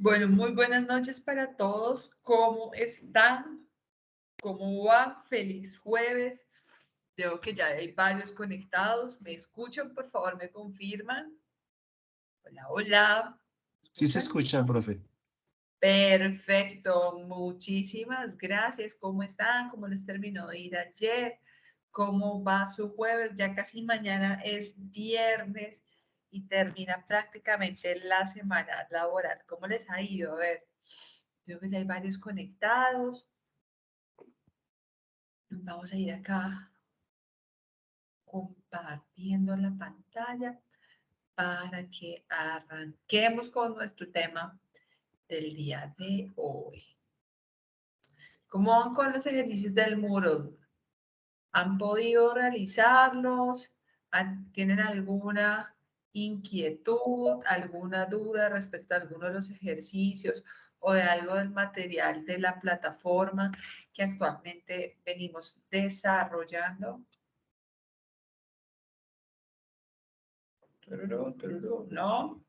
Bueno, muy buenas noches para todos. ¿Cómo están? ¿Cómo van? Feliz jueves. Veo que ya hay varios conectados. ¿Me escuchan? Por favor, me confirman. Hola, hola. ¿Me Sí se escuchan? escucha, profe. Perfecto. Muchísimas gracias. ¿Cómo están? ¿Cómo les terminó de ir ayer? ¿Cómo va su jueves? Ya casi mañana es viernes y termina prácticamente la semana laboral. ¿Cómo les ha ido? A ver. Creo que ya hay varios conectados. Vamos a ir acá compartiendo la pantalla para que arranquemos con nuestro tema del día de hoy. ¿Cómo van con los ejercicios del Moodle? ¿Han podido realizarlos? ¿Tienen alguna inquietud, alguna duda respecto a alguno de los ejercicios o de algo del material de la plataforma que actualmente venimos desarrollando? No,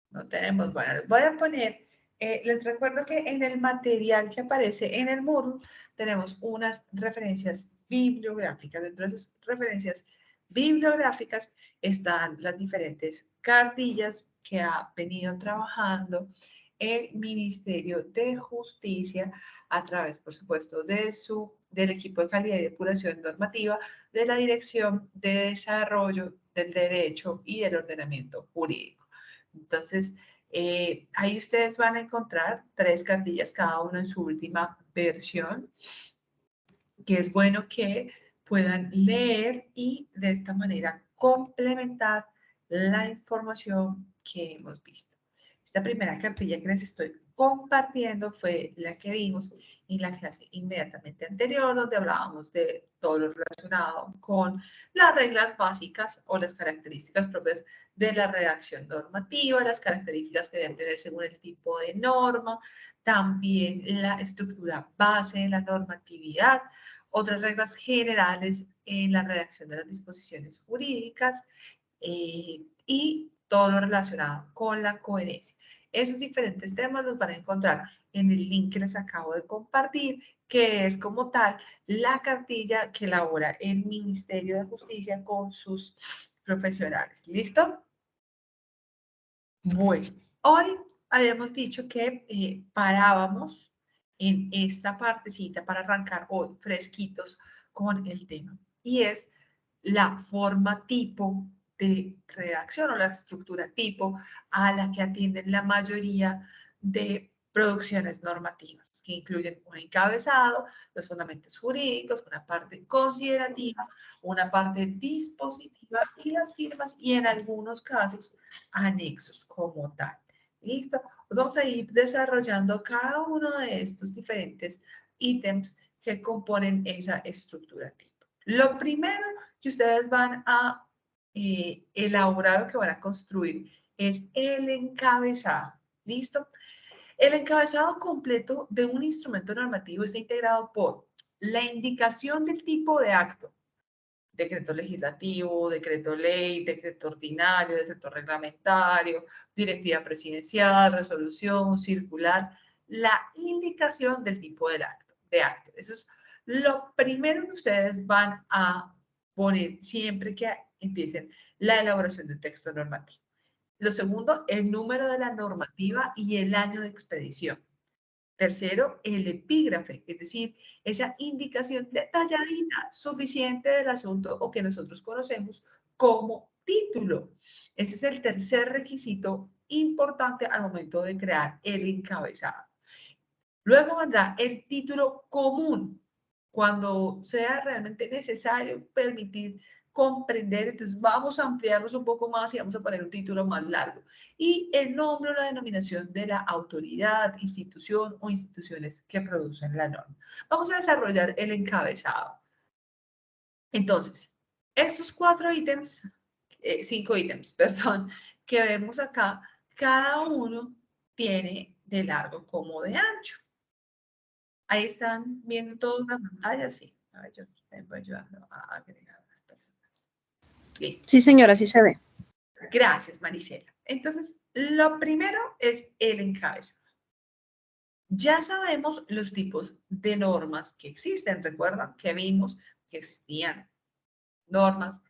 no tenemos. Bueno, les voy a poner, les recuerdo que en el material que aparece en el muro tenemos unas referencias bibliográficas. Dentro de esas referencias bibliográficas están las diferentes cartillas que ha venido trabajando el Ministerio de Justicia a través, por supuesto, del equipo de calidad y depuración normativa de la Dirección de Desarrollo del Derecho y del Ordenamiento Jurídico. Entonces, ahí ustedes van a encontrar 3 cartillas, cada una en su última versión, que es bueno que puedan leer y de esta manera complementar la información que hemos visto. Esta primera cartilla que les estoy compartiendo fue la que vimos en la clase inmediatamente anterior, donde hablábamos de todo lo relacionado con las reglas básicas o las características propias de la redacción normativa, las características que deben tener según el tipo de norma, también la estructura base de la normatividad, otras reglas generales en la redacción de las disposiciones jurídicas y todo lo relacionado con la coherencia. Esos diferentes temas los van a encontrar en el link que les acabo de compartir, que es como tal la cartilla que elabora el Ministerio de Justicia con sus profesionales. ¿Listo? Bueno, hoy habíamos dicho que parábamos en esta partecita para arrancar hoy fresquitos con el tema. Y es la forma tipo de redacción o la estructura tipo a la que atienden la mayoría de producciones normativas, que incluyen un encabezado, los fundamentos jurídicos, una parte considerativa, una parte dispositiva y las firmas y en algunos casos anexos como tal. ¿Listo? Pues vamos a ir desarrollando cada uno de estos diferentes ítems que componen esa estructura tipo. Lo primero que ustedes van a elaborar o que van a construir es el encabezado. ¿Listo? El encabezado completo de un instrumento normativo está integrado por la indicación del tipo de acto, decreto legislativo, decreto ley, decreto ordinario, decreto reglamentario, directiva presidencial, resolución, circular, la indicación del tipo de acto. Eso es lo primero que ustedes van a poner siempre que empiecen la elaboración de un texto normativo. Lo segundo, el número de la normativa y el año de expedición. Tercero, el epígrafe, es decir, esa indicación detalladita, suficiente del asunto o que nosotros conocemos como título. Ese es el tercer requisito importante al momento de crear el encabezado. Luego vendrá el título común, cuando sea realmente necesario permitir comprender, entonces vamos a ampliarnos un poco más y vamos a poner un título más largo. Y el nombre o la denominación de la autoridad, institución o instituciones que producen la norma. Vamos a desarrollar el encabezado. Entonces, estos 5 ítems, perdón, que vemos acá, cada uno tiene de largo como de ancho. Ahí están viendo toda una pantalla, sí. A ver, yo aquí voy ayudando a agregar a las personas. Listo. Sí, señora, sí se ve. Gracias, Marisela. Entonces, Lo primero es el encabezado. Ya sabemos los tipos de normas que existen. Recuerdan que vimos que existían normas.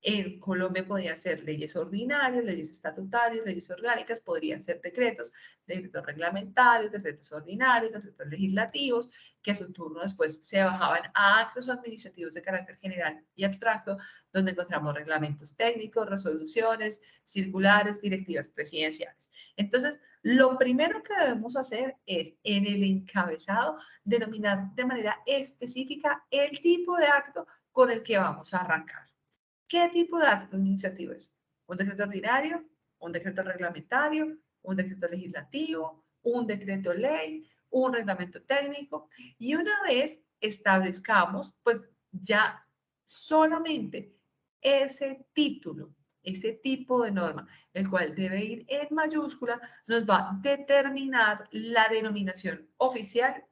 En Colombia podían ser leyes ordinarias, leyes estatutarias, leyes orgánicas, podrían ser decretos, decretos reglamentarios, decretos ordinarios, decretos legislativos, que a su turno después se bajaban a actos administrativos de carácter general y abstracto, donde encontramos reglamentos técnicos, resoluciones, circulares, directivas presidenciales. Entonces, lo primero que debemos hacer es, en el encabezado, denominar de manera específica el tipo de acto con el que vamos a arrancar. ¿Qué tipo de acto administrativo es? ¿Un decreto ordinario? ¿Un decreto reglamentario? ¿Un decreto legislativo? ¿Un decreto ley? ¿Un reglamento técnico? Y una vez establezcamos, pues ya solamente ese título, ese tipo de norma, el cual debe ir en mayúscula, nos va a determinar la denominación oficial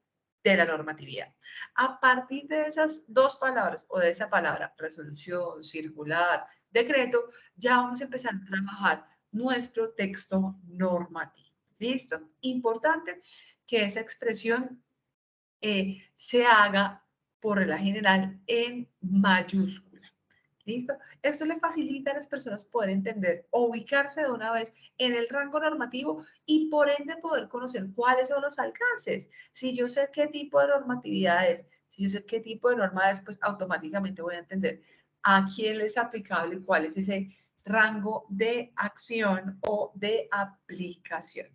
de la normatividad. A partir de esas dos palabras o de esa palabra, resolución, circular, decreto, ya vamos a empezar a trabajar nuestro texto normativo. ¿Listo? Importante que esa expresión se haga por regla general en mayúscula. ¿Listo? Esto le facilita a las personas poder entender o ubicarse de una vez en el rango normativo y por ende poder conocer cuáles son los alcances. Si yo sé qué tipo de normatividad es, si yo sé qué tipo de norma es, pues automáticamente voy a entender a quién es aplicable y cuál es ese rango de acción o de aplicación.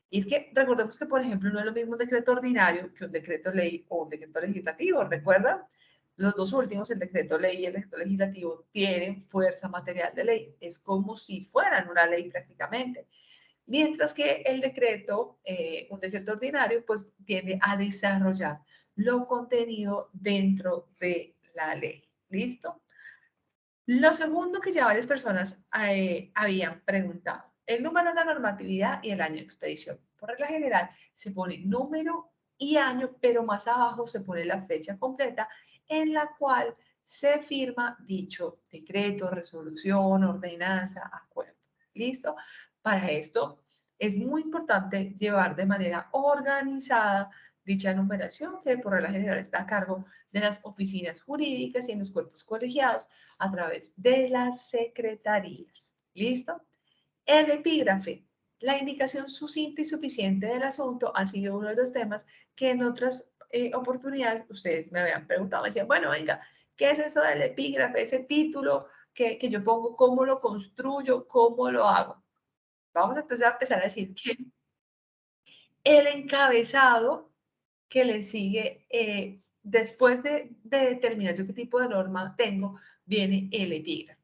Y es que recordemos que, por ejemplo, no es lo mismo un decreto ordinario que un decreto ley o un decreto legislativo. ¿Recuerda? Los dos últimos, el decreto ley y el decreto legislativo, tienen fuerza material de ley. Es como si fueran una ley prácticamente. Mientras que el decreto, un decreto ordinario, pues tiende a desarrollar lo contenido dentro de la ley. ¿Listo? Lo segundo que ya varias personas habían preguntado, el número de la normatividad y el año de expedición. Por regla general, se pone número y año, pero más abajo se pone la fecha completa en la cual se firma dicho decreto, resolución, ordenanza, acuerdo. ¿Listo? Para esto es muy importante llevar de manera organizada dicha numeración, que por regla general está a cargo de las oficinas jurídicas y en los cuerpos colegiados a través de las secretarías. ¿Listo? El epígrafe. La indicación sucinta y suficiente del asunto ha sido uno de los temas que en otras oportunidades ustedes me habían preguntado. Me decían, bueno, venga, ¿qué es eso del epígrafe? Ese título que yo pongo, ¿cómo lo construyo? ¿Cómo lo hago? Vamos entonces a empezar a decir que el encabezado que le sigue, después de determinar yo qué tipo de norma tengo, viene el epígrafe.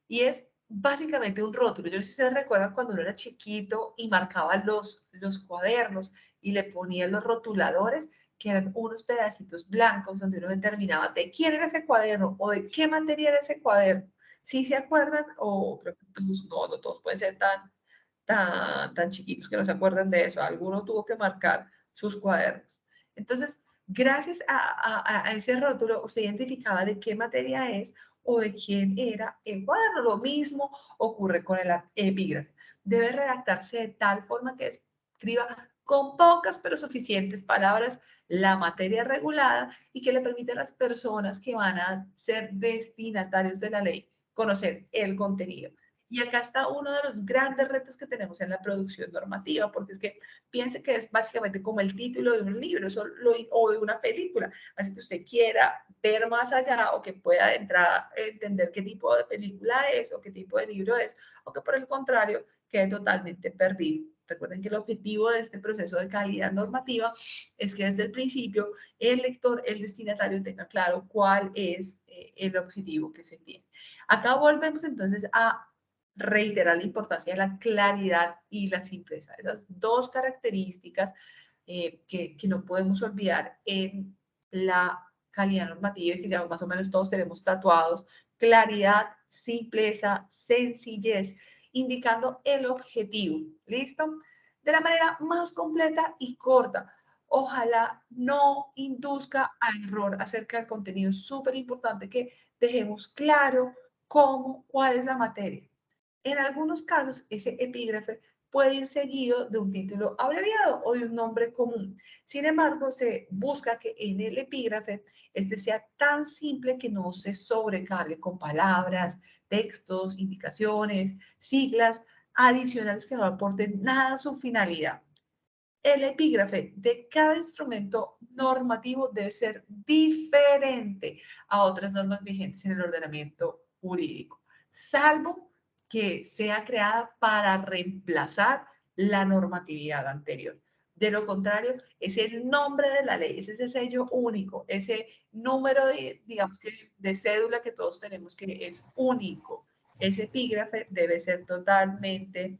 Y es básicamente un rótulo. Yo no sé si ustedes recuerdan cuando uno era chiquito y marcaba los cuadernos y le ponía los rotuladores, que eran unos pedacitos blancos donde uno determinaba de quién era ese cuaderno o de qué materia era ese cuaderno. ¿Sí se acuerdan? O creo que todos, no todos pueden ser tan chiquitos que no se acuerdan de eso. Alguno tuvo que marcar sus cuadernos. Entonces, gracias a ese rótulo, usted identificaba de qué materia es o de quién era el cuaderno. Lo mismo ocurre con el epígrafe. Debe redactarse de tal forma que escriba con pocas pero suficientes palabras la materia regulada y que le permita a las personas que van a ser destinatarios de la ley conocer el contenido. Y acá está uno de los grandes retos que tenemos en la producción normativa, porque es que piense que es básicamente como el título de un libro o de una película. Así que usted quiera ver más allá o que pueda entrar a entender qué tipo de película es o qué tipo de libro es, o que por el contrario quede totalmente perdido. Recuerden que el objetivo de este proceso de calidad normativa es que desde el principio el lector, el destinatario tenga claro cuál es el objetivo que se tiene. Acá volvemos entonces a reiterar la importancia de la claridad y la simpleza. Esas dos características que no podemos olvidar en la calidad normativa y que ya más o menos todos tenemos tatuados. Claridad, simpleza, sencillez, indicando el objetivo. ¿Listo? De la manera más completa y corta. Ojalá no induzca a error acerca del contenido. Es súper importante que dejemos claro cómo, cuál es la materia. En algunos casos, ese epígrafe puede ir seguido de un título abreviado o de un nombre común. Sin embargo, se busca que en el epígrafe este sea tan simple que no se sobrecargue con palabras, textos, indicaciones, siglas adicionales que no aporten nada a su finalidad. El epígrafe de cada instrumento normativo debe ser diferente a otras normas vigentes en el ordenamiento jurídico, salvo que sea creada para reemplazar la normatividad anterior. De lo contrario, es el nombre de la ley, es ese sello único, ese número de, digamos que, de cédula que todos tenemos que es único. Ese epígrafe debe ser totalmente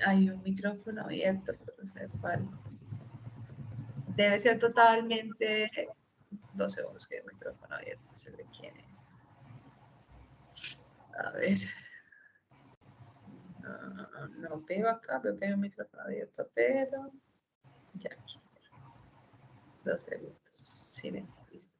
hay un micrófono abierto, pero no sé cuál. Debe ser totalmente... 2 segundos que hay un micrófono abierto, no sé de quién es. A ver. No veo acá, veo que hay un micrófono abierto, pero... Ya, aquí. 2 segundos. Silencio, listo.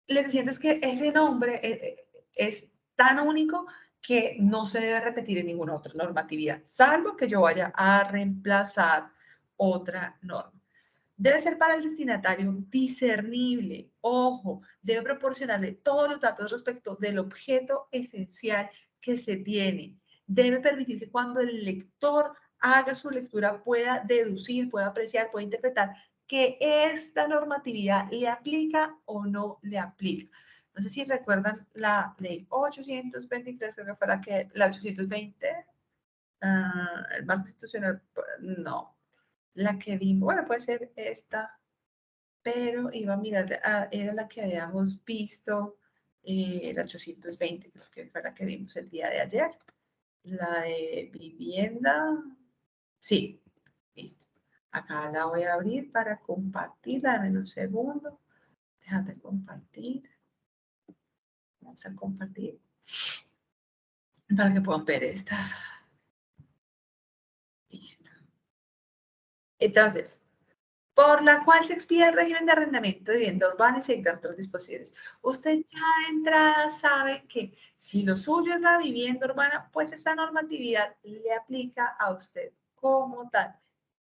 Les decía entonces que ese nombre es tan único que no se debe repetir en ninguna otra normatividad, salvo que yo vaya a reemplazar otra norma. Debe ser para el destinatario discernible. Ojo, debe proporcionarle todos los datos respecto del objeto esencial que se tiene. Debe permitir que cuando el lector haga su lectura pueda deducir, pueda apreciar, pueda interpretar que esta normatividad le aplica o no le aplica. No sé si recuerdan la ley 823, creo que fue la 820, el marco institucional, no, la que vimos, bueno, puede ser esta, pero iba a mirar, era la que habíamos visto, la 820, creo que fue la que vimos el día de ayer, la de vivienda, sí, listo. Acá la voy a abrir para compartirla, dame un segundo, déjame compartir, vamos a compartir, para que puedan ver esta, listo. Entonces, por la cual se expide el régimen de arrendamiento de vivienda urbana y se dictan otras disposiciones. Usted ya de entrada sabe que si lo suyo es la vivienda urbana, pues esta normatividad le aplica a usted como tal.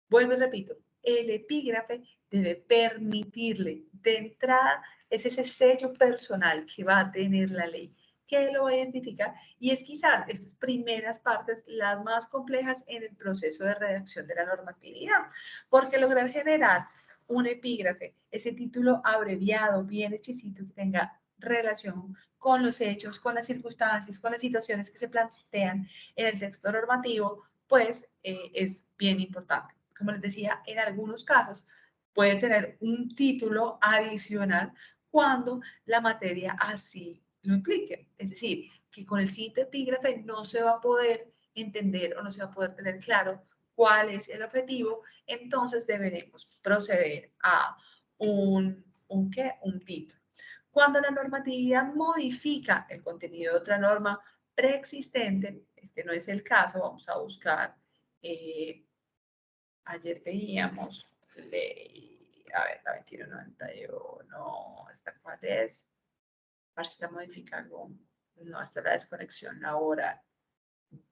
Vuelvo y repito, el epígrafe debe permitirle de entrada, es ese sello personal que va a tener la ley, que lo va a identificar, y es quizás estas primeras partes las más complejas en el proceso de redacción de la normatividad, porque lograr generar un epígrafe, ese título abreviado, bien hechicito, que tenga relación con los hechos, con las circunstancias, con las situaciones que se plantean en el texto normativo, pues es bien importante. Como les decía, en algunos casos puede tener un título adicional cuando la materia así lo implique. Es decir, que con el siguiente epígrafe no se va a poder entender o no se va a poder tener claro cuál es el objetivo, entonces deberemos proceder a un título. Cuando la normatividad modifica el contenido de otra norma preexistente, este no es el caso, vamos a buscar, ayer veíamos ley, a ver, la 2191, ¿esta cuál es? Para si está modificando, no, esta es la desconexión laboral.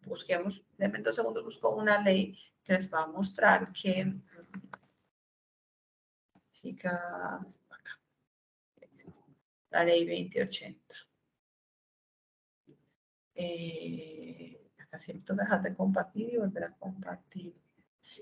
Busquemos, denme 2 segundos, busco una ley que les va a mostrar que modifica acá, la ley 2080. Acá siempre dejar de compartir y volver a compartir.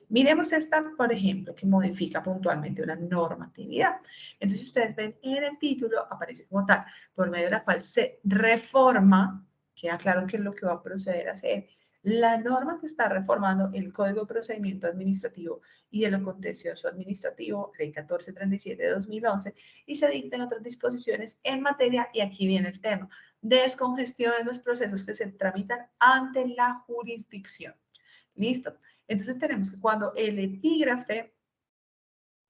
Miremos esta, por ejemplo, que modifica puntualmente una normatividad. Entonces, ustedes ven en el título, aparece como tal, por medio de la cual se reforma, queda claro que es lo que va a proceder a hacer, la norma que está reformando el Código de Procedimiento Administrativo y de lo Contencioso Administrativo, Ley 1437 de 2011, y se dictan otras disposiciones en materia, y aquí viene el tema, descongestión en los procesos que se tramitan ante la jurisdicción. ¿Listo? Entonces tenemos que cuando el epígrafe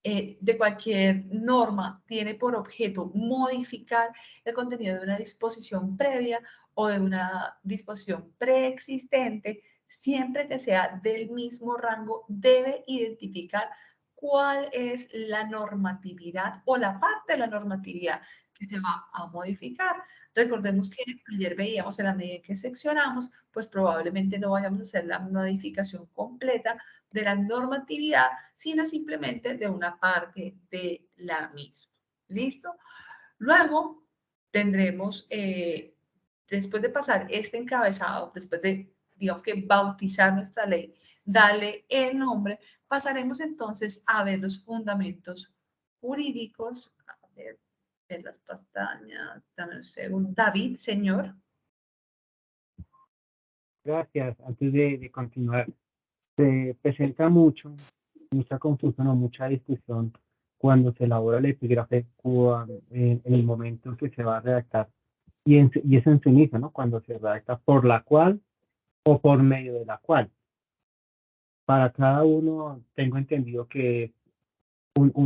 de cualquier norma tiene por objeto modificar el contenido de una disposición previa o de una disposición preexistente, siempre que sea del mismo rango, debe identificar cuál es la normatividad o la parte de la normatividad que se va a modificar. Recordemos que ayer veíamos en la medida en que seccionamos, pues probablemente no vayamos a hacer la modificación completa de la normatividad, sino simplemente de una parte de la misma. ¿Listo? Luego tendremos, después de pasar este encabezado, después de, digamos que bautizar nuestra ley, darle el nombre, pasaremos entonces a ver los fundamentos jurídicos. A ver las pestañas, dame un segundo. David, señor. Gracias. Antes de continuar, se presenta mucha confusión o mucha discusión cuando se elabora el epígrafe en el momento en que se va a redactar. Y es en su inicio, ¿no? Cuando se redacta por la cual o por medio de la cual. Para cada uno tengo entendido que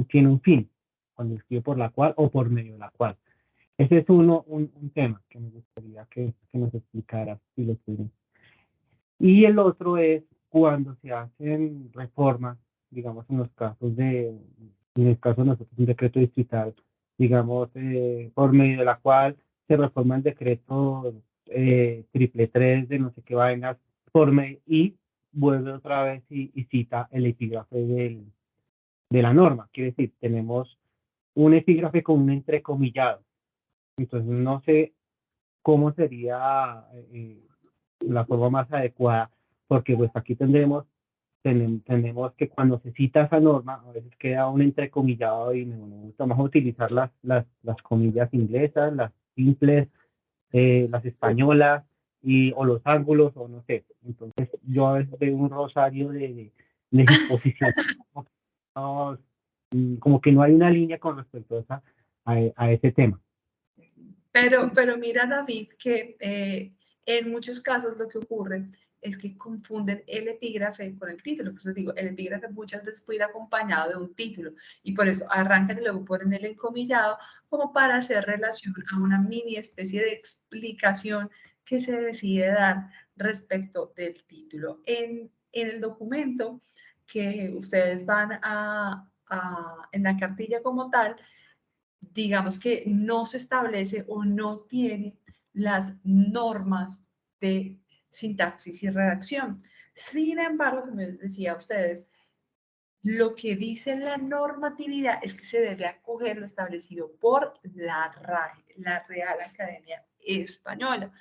tiene un fin, cuando escribe por la cual o por medio de la cual. Ese es un tema que me gustaría que nos explicara si lo tiene. Y el otro es cuando se hacen reformas, digamos en el caso de nosotros, un decreto distrital, digamos, por medio de la cual se reforma el decreto 333 de no sé qué vainas, y vuelve otra vez y cita el epígrafe de la norma. Quiere decir, tenemos un epígrafe con un entrecomillado. Entonces, no sé cómo sería la forma más adecuada, porque pues aquí tenemos que cuando se cita esa norma, a veces queda un entrecomillado y me gusta más utilizar las comillas inglesas, las simples, las españolas, o los ángulos, o no sé. Entonces, yo a veces veo un rosario de disposiciones, como que no hay una línea con respecto a ese tema. Pero mira, David, que en muchos casos lo que ocurre es que confunden el epígrafe con el título. Por eso digo, el epígrafe muchas veces puede ir acompañado de un título y por eso arrancan y luego ponen el encomillado como para hacer relación a una mini especie de explicación que se decide dar respecto del título. En el documento que ustedes van en la cartilla como tal, digamos que no se establece o no tiene las normas de sintaxis y redacción. Sin embargo, como les decía a ustedes, lo que dice la normatividad es que se debe acoger lo establecido por la RAE, la Real Academia Española.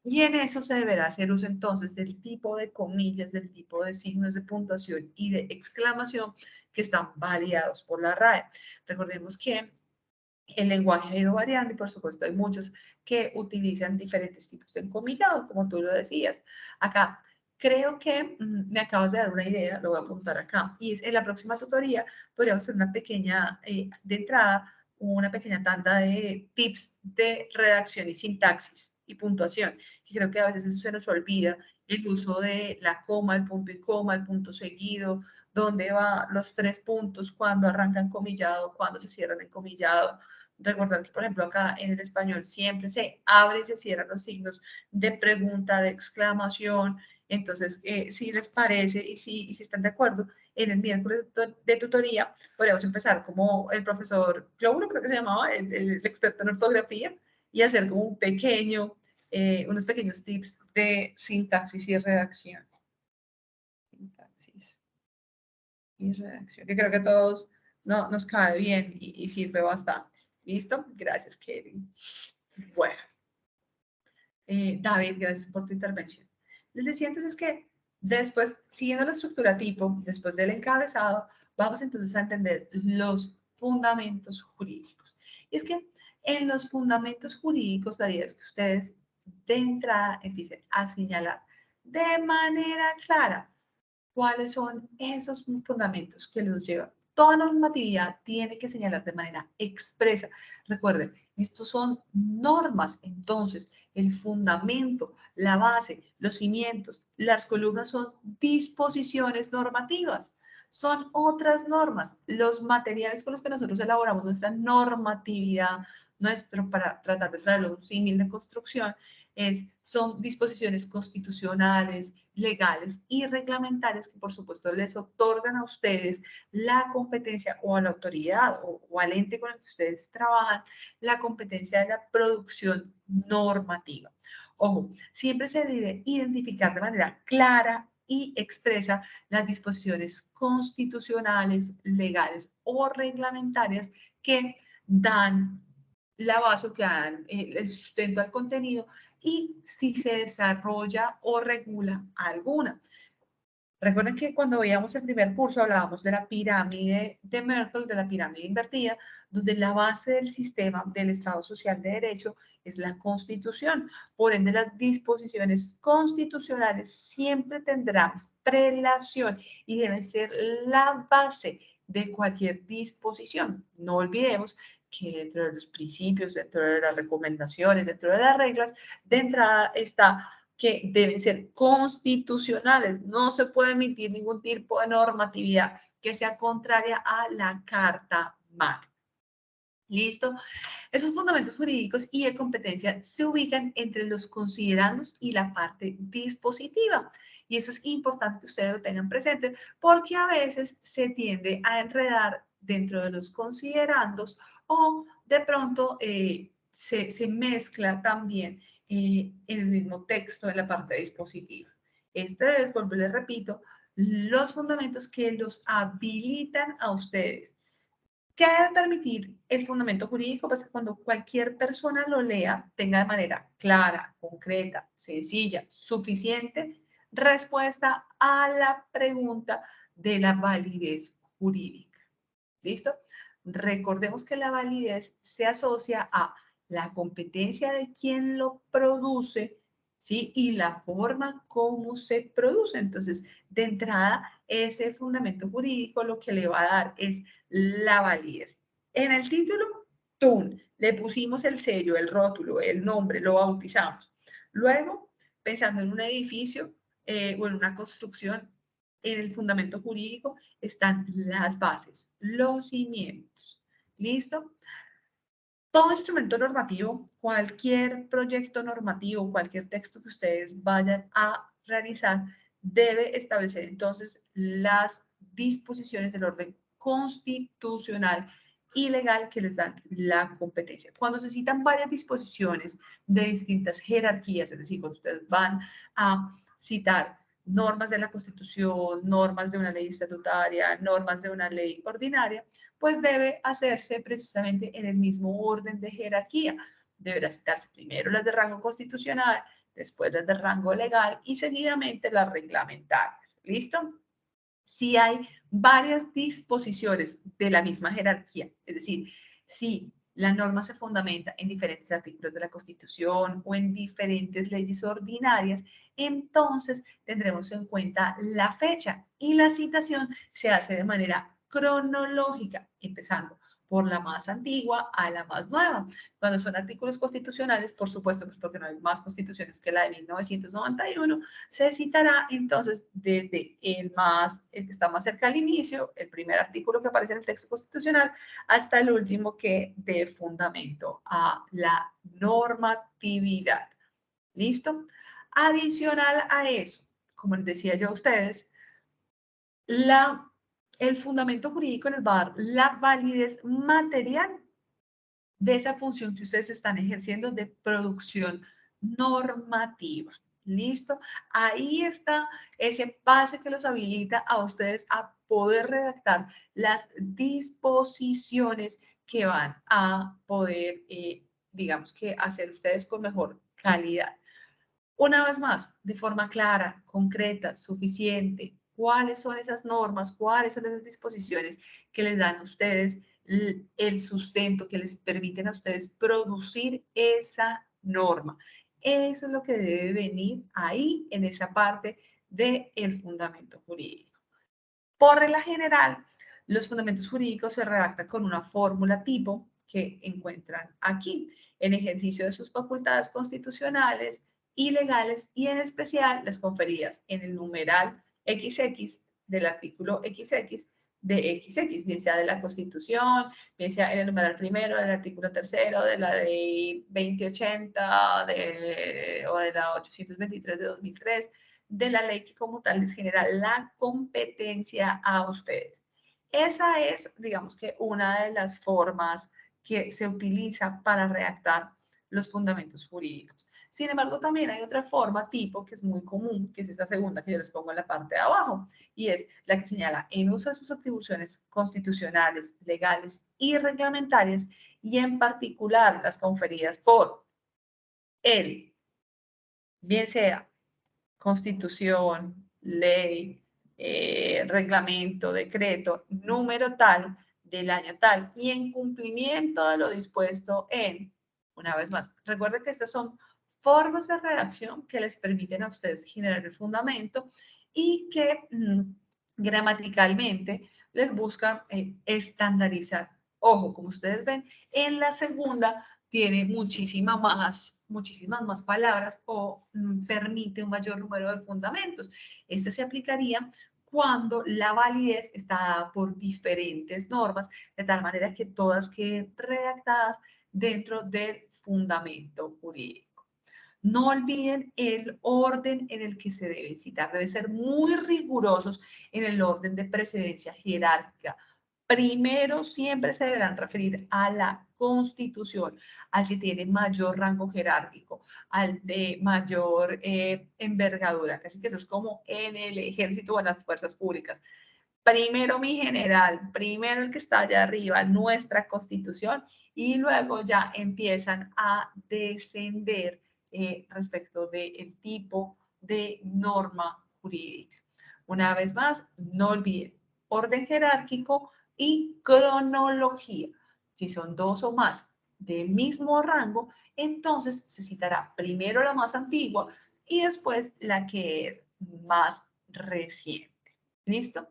Y en eso se deberá hacer uso entonces del tipo de comillas, del tipo de signos de puntuación y de exclamación que están validados por la RAE. Recordemos que el lenguaje ha ido variando y por supuesto hay muchos que utilizan diferentes tipos de encomillado, como tú lo decías. Acá creo que me acabas de dar una idea, lo voy a apuntar acá, y es en la próxima tutoría podríamos hacer una pequeña, de entrada, una pequeña tanda de tips de redacción y sintaxis y puntuación, y creo que a veces eso se nos olvida, el uso de la coma, el punto y coma, el punto seguido, dónde va los 3 puntos, cuándo arrancan comillado, cuándo se cierran en comillado. Recordar que, por ejemplo, acá en el español siempre se abre y se cierran los signos de pregunta, de exclamación. Entonces, si les parece y si están de acuerdo, en el miércoles de tutoría podríamos empezar como el profesor Clouro, creo que se llamaba, el experto en ortografía, y hacer como unos pequeños tips de sintaxis y redacción. Sintaxis y redacción, que creo que a todos nos cae bien y sirve bastante. ¿Listo? Gracias, Kevin. Bueno, David, gracias por tu intervención. Les decía entonces que después, siguiendo la estructura tipo, después del encabezado, vamos entonces a entender los fundamentos jurídicos. Y es que en los fundamentos jurídicos, la idea es que ustedes de entrada empiecen a señalar de manera clara cuáles son esos fundamentos que los llevan. Toda normatividad tiene que señalar de manera expresa. Recuerden, estos son normas, entonces el fundamento, la base, los cimientos, las columnas son disposiciones normativas. Son otras normas, los materiales con los que nosotros elaboramos nuestra normatividad, para tratar de traer un símil de construcción, son disposiciones constitucionales, legales y reglamentarias que, por supuesto, les otorgan a ustedes la competencia o a la autoridad o al ente con el que ustedes trabajan, la competencia de la producción normativa. Ojo, siempre se debe identificar de manera clara y expresa las disposiciones constitucionales, legales o reglamentarias que dan la base o que dan el sustento al contenido y si se desarrolla o regula alguna. Recuerden que cuando veíamos el primer curso hablábamos de la pirámide de Merkel, de la pirámide invertida, donde la base del sistema del Estado Social de Derecho es la Constitución. Por ende, las disposiciones constitucionales siempre tendrán prelación y deben ser la base de cualquier disposición. No olvidemos que dentro de los principios, dentro de las recomendaciones, dentro de las reglas, de entrada está que deben ser constitucionales. No se puede emitir ningún tipo de normatividad que sea contraria a la Carta Magna. ¿Listo? Esos fundamentos jurídicos y de competencia se ubican entre los considerandos y la parte dispositiva. Y eso es importante que ustedes lo tengan presente porque a veces se tiende a enredar dentro de los considerandos o de pronto se mezcla también en el mismo texto de la parte dispositiva. Este es, vuelvo y les repito, los fundamentos que los habilitan a ustedes. ¿Qué debe permitir el fundamento jurídico? Pues que cuando cualquier persona lo lea, tenga de manera clara, concreta, sencilla, suficiente respuesta a la pregunta de la validez jurídica. ¿Listo? Recordemos que la validez se asocia a la competencia de quien lo produce, ¿sí? Y la forma como se produce. Entonces, de entrada, ese fundamento jurídico lo que le va a dar es la validez. En el título, ¡tum!, le pusimos el sello, el rótulo, el nombre, lo bautizamos. Luego, pensando en un edificio o en una construcción, en el fundamento jurídico están las bases, los cimientos. ¿Listo? Todo instrumento normativo, cualquier proyecto normativo, cualquier texto que ustedes vayan a realizar, debe establecer entonces las disposiciones del orden constitucional y legal que les dan la competencia. Cuando se citan varias disposiciones de distintas jerarquías, es decir, cuando ustedes van a citar normas de la Constitución, normas de una ley estatutaria, normas de una ley ordinaria, pues debe hacerse precisamente en el mismo orden de jerarquía. Deberá citarse primero las de rango constitucional, después las de rango legal y seguidamente las reglamentarias. ¿Listo? Si hay varias disposiciones de la misma jerarquía, es decir, si la norma se fundamenta en diferentes artículos de la Constitución o en diferentes leyes ordinarias, entonces tendremos en cuenta la fecha y la citación se hace de manera cronológica, empezando por la más antigua a la más nueva. Cuando son artículos constitucionales, por supuesto, pues porque no hay más constituciones que la de 1991, se citará entonces desde el que está más cerca al inicio, el primer artículo que aparece en el texto constitucional, hasta el último que dé fundamento a la normatividad. ¿Listo? Adicional a eso, como les decía yo a ustedes, el fundamento jurídico les va a dar la validez material de esa función que ustedes están ejerciendo de producción normativa. ¿Listo? Ahí está ese pase que los habilita a ustedes a poder redactar las disposiciones que van a poder, digamos que, hacer ustedes con mejor calidad. Una vez más, de forma clara, concreta, suficiente, cuáles son esas normas, cuáles son esas disposiciones que les dan a ustedes el sustento, que les permiten a ustedes producir esa norma. Eso es lo que debe venir ahí en esa parte del fundamento jurídico. Por regla general, los fundamentos jurídicos se redactan con una fórmula tipo que encuentran aquí, en ejercicio de sus facultades constitucionales y legales y en especial las conferidas en el numeral XX del artículo XX de XX, bien sea de la Constitución, bien sea en el numeral primero, del artículo tercero, de la ley 2080 o de la 823 de 2003, de la ley que como tal les genera la competencia a ustedes. Esa es, digamos que, una de las formas que se utiliza para redactar los fundamentos jurídicos. Sin embargo, también hay otra forma tipo que es muy común, que es esta segunda que yo les pongo en la parte de abajo, y es la que señala en uso de sus atribuciones constitucionales, legales y reglamentarias, y en particular las conferidas por él, bien sea constitución, ley, reglamento, decreto, número tal, del año tal, y en cumplimiento de lo dispuesto en, una vez más, recuerden que estas son formas de redacción que les permiten a ustedes generar el fundamento y que gramaticalmente les buscan estandarizar. Ojo, como ustedes ven, en la segunda tiene muchísimas más palabras o permite un mayor número de fundamentos. Este se aplicaría cuando la validez está dada por diferentes normas, de tal manera que todas queden redactadas dentro del fundamento jurídico. No olviden el orden en el que se deben citar. Deben ser muy rigurosos en el orden de precedencia jerárquica. Primero siempre se deberán referir a la Constitución, al que tiene mayor rango jerárquico, al de mayor envergadura. Así que eso es como en el ejército o en las fuerzas públicas. Primero mi general, primero el que está allá arriba, nuestra Constitución, y luego ya empiezan a descender respecto del tipo de norma jurídica. Una vez más, no olviden, orden jerárquico y cronología. Si son dos o más del mismo rango, entonces se citará primero la más antigua y después la que es más reciente. ¿Listo?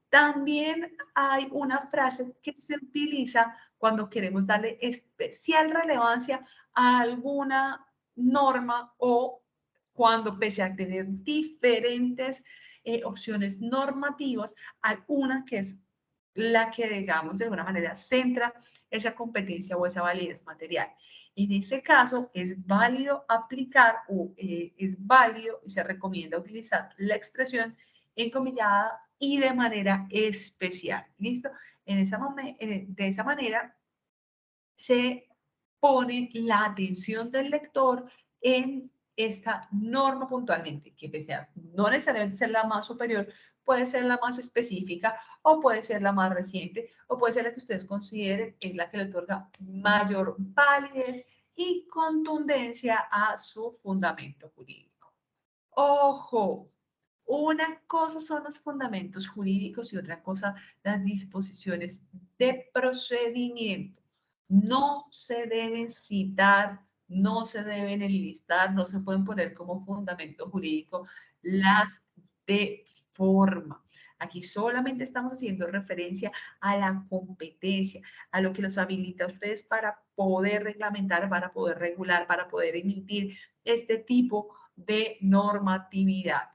También hay una frase que se utiliza cuando queremos darle especial relevancia a alguna norma o cuando pese a tener diferentes opciones normativas, hay una que es la que, digamos, de alguna manera centra esa competencia o esa validez material. En ese caso, es válido aplicar o es válido y se recomienda utilizar la expresión encomillada y de manera especial. ¿Listo? De esa manera se pone la atención del lector en esta norma puntualmente, que pese a no necesariamente ser la más superior, puede ser la más específica o puede ser la más reciente o puede ser la que ustedes consideren que es la que le otorga mayor validez y contundencia a su fundamento jurídico. Ojo, una cosa son los fundamentos jurídicos y otra cosa las disposiciones de procedimiento. No se deben citar, no se deben enlistar, no se pueden poner como fundamento jurídico las de forma. Aquí solamente estamos haciendo referencia a la competencia, a lo que los habilita a ustedes para poder reglamentar, para poder regular, para poder emitir este tipo de normatividad.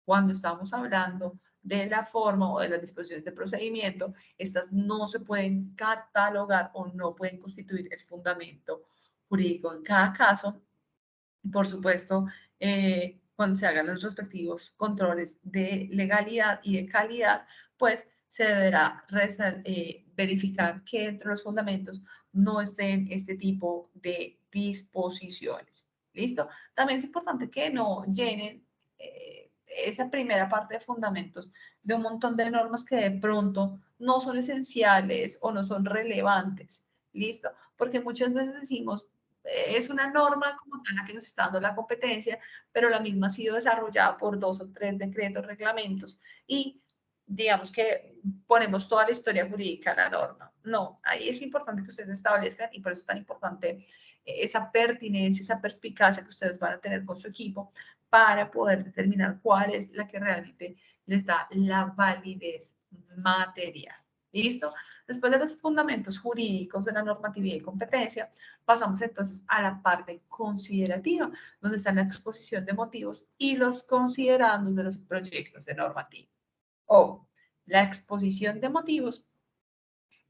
Cuando estamos hablando de la forma o de las disposiciones de procedimiento, estas no se pueden catalogar o no pueden constituir el fundamento jurídico en cada caso. Por supuesto, cuando se hagan los respectivos controles de legalidad y de calidad, pues se deberá verificar que entre los fundamentos no estén este tipo de disposiciones. ¿Listo? También es importante que no llenen esa primera parte de fundamentos de un montón de normas que de pronto no son esenciales o no son relevantes. ¿Listo? Porque muchas veces decimos, es una norma como tal la que nos está dando la competencia, pero la misma ha sido desarrollada por 2 o 3 decretos, reglamentos, y digamos que ponemos toda la historia jurídica en la norma. No, ahí es importante que ustedes establezcan, y por eso es tan importante esa pertinencia, esa perspicacia que ustedes van a tener con su equipo para poder determinar cuál es la que realmente les da la validez material. ¿Listo? Después de los fundamentos jurídicos de la normatividad y competencia, pasamos entonces a la parte considerativa, donde está la exposición de motivos y los considerandos de los proyectos de normativa. O La exposición de motivos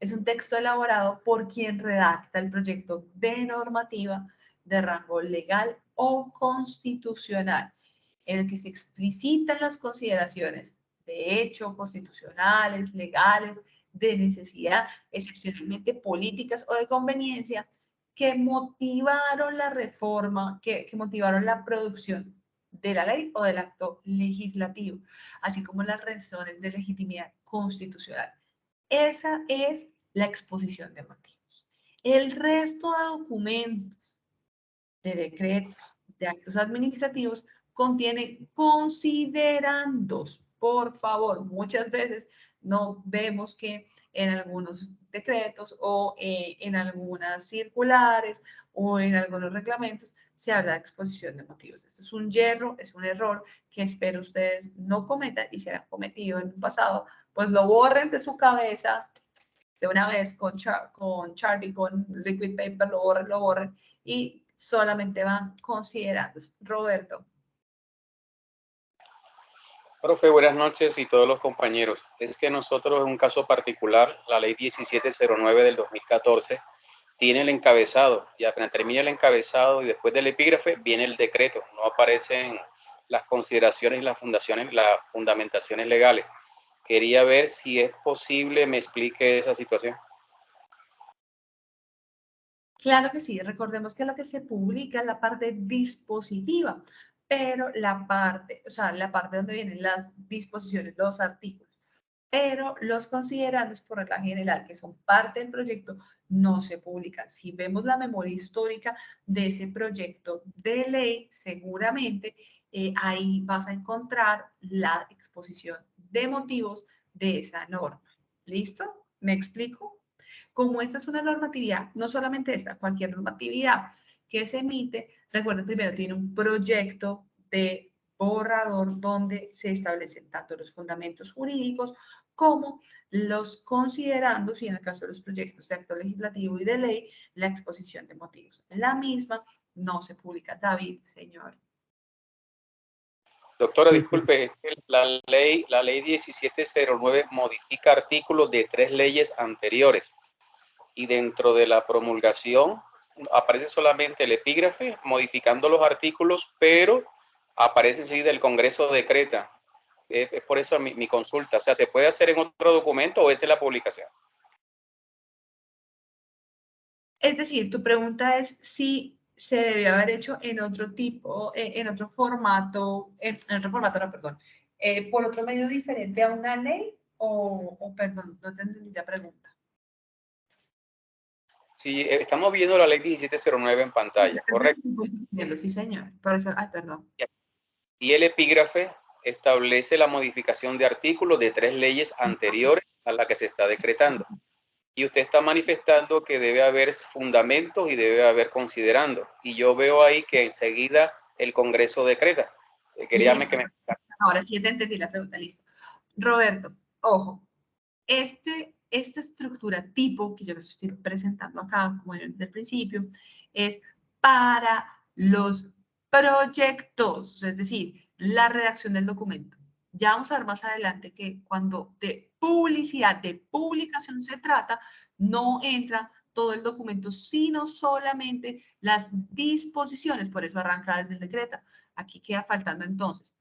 es un texto elaborado por quien redacta el proyecto de normativa de rango legal o constitucional, en el que se explicitan las consideraciones de hecho, constitucionales, legales, de necesidad, excepcionalmente políticas o de conveniencia, que motivaron la reforma, que motivaron la producción de la ley o del acto legislativo, así como las razones de legitimidad constitucional. Esa es la exposición de motivos. El resto de documentos, de decretos, de actos administrativos, contienen considerandos. Por favor, muchas veces no vemos que en algunos decretos o en algunas circulares o en algunos reglamentos se habla de exposición de motivos. Esto es un yerro, es un error que espero ustedes no cometan, y si han cometido en el pasado, pues lo borren de su cabeza de una vez con Charlie, con Liquid Paper, lo borren y solamente van considerando. Roberto. Profe, buenas noches y todos los compañeros. Es que nosotros en un caso particular, la ley 1709 del 2014, tiene el encabezado y apenas termina el encabezado y después del epígrafe viene el decreto. No aparecen las consideraciones y las fundamentaciones legales. Quería ver si es posible me explique esa situación. Claro que sí, recordemos que lo que se publica es la parte dispositiva, pero la parte donde vienen las disposiciones, los artículos, pero los considerandos por regla general, que son parte del proyecto, no se publican. Si vemos la memoria histórica de ese proyecto de ley, seguramente ahí vas a encontrar la exposición de motivos de esa norma. ¿Listo? ¿Me explico? Como esta es una normatividad, no solamente esta, cualquier normatividad que se emite, recuerden primero, tiene un proyecto de borrador donde se establecen tanto los fundamentos jurídicos como los considerandos y en el caso de los proyectos de acto legislativo y de ley, la exposición de motivos. La misma no se publica. David, señor. Doctora, disculpe, la ley 1709 modifica artículos de 3 leyes anteriores y dentro de la promulgación aparece solamente el epígrafe modificando los artículos, pero aparece enseguida el Congreso decreta. Es por eso mi consulta. O sea, ¿se puede hacer en otro documento o esa es la publicación? Es decir, tu pregunta es si se debió haber hecho en otro tipo, en otro formato, no, perdón, por otro medio diferente a una ley perdón, no te entendí la pregunta. Sí, estamos viendo la ley 1709 en pantalla, ¿correcto? Sí, señor. Por eso, perdón. Y el epígrafe establece la modificación de artículos de 3 leyes anteriores a la que se está decretando. Y usted está manifestando que debe haber fundamentos y debe haber considerando. Y yo veo ahí que enseguida el Congreso decreta. Quería que me... Ahora sí te entendí la pregunta, listo. Roberto, ojo, esta estructura tipo que yo les estoy presentando acá, como en el principio, es para los proyectos, es decir, la redacción del documento. Ya vamos a ver más adelante que cuando de publicidad, de publicación se trata, no entra todo el documento, sino solamente las disposiciones, por eso arranca desde el decreto. Aquí queda faltando entonces,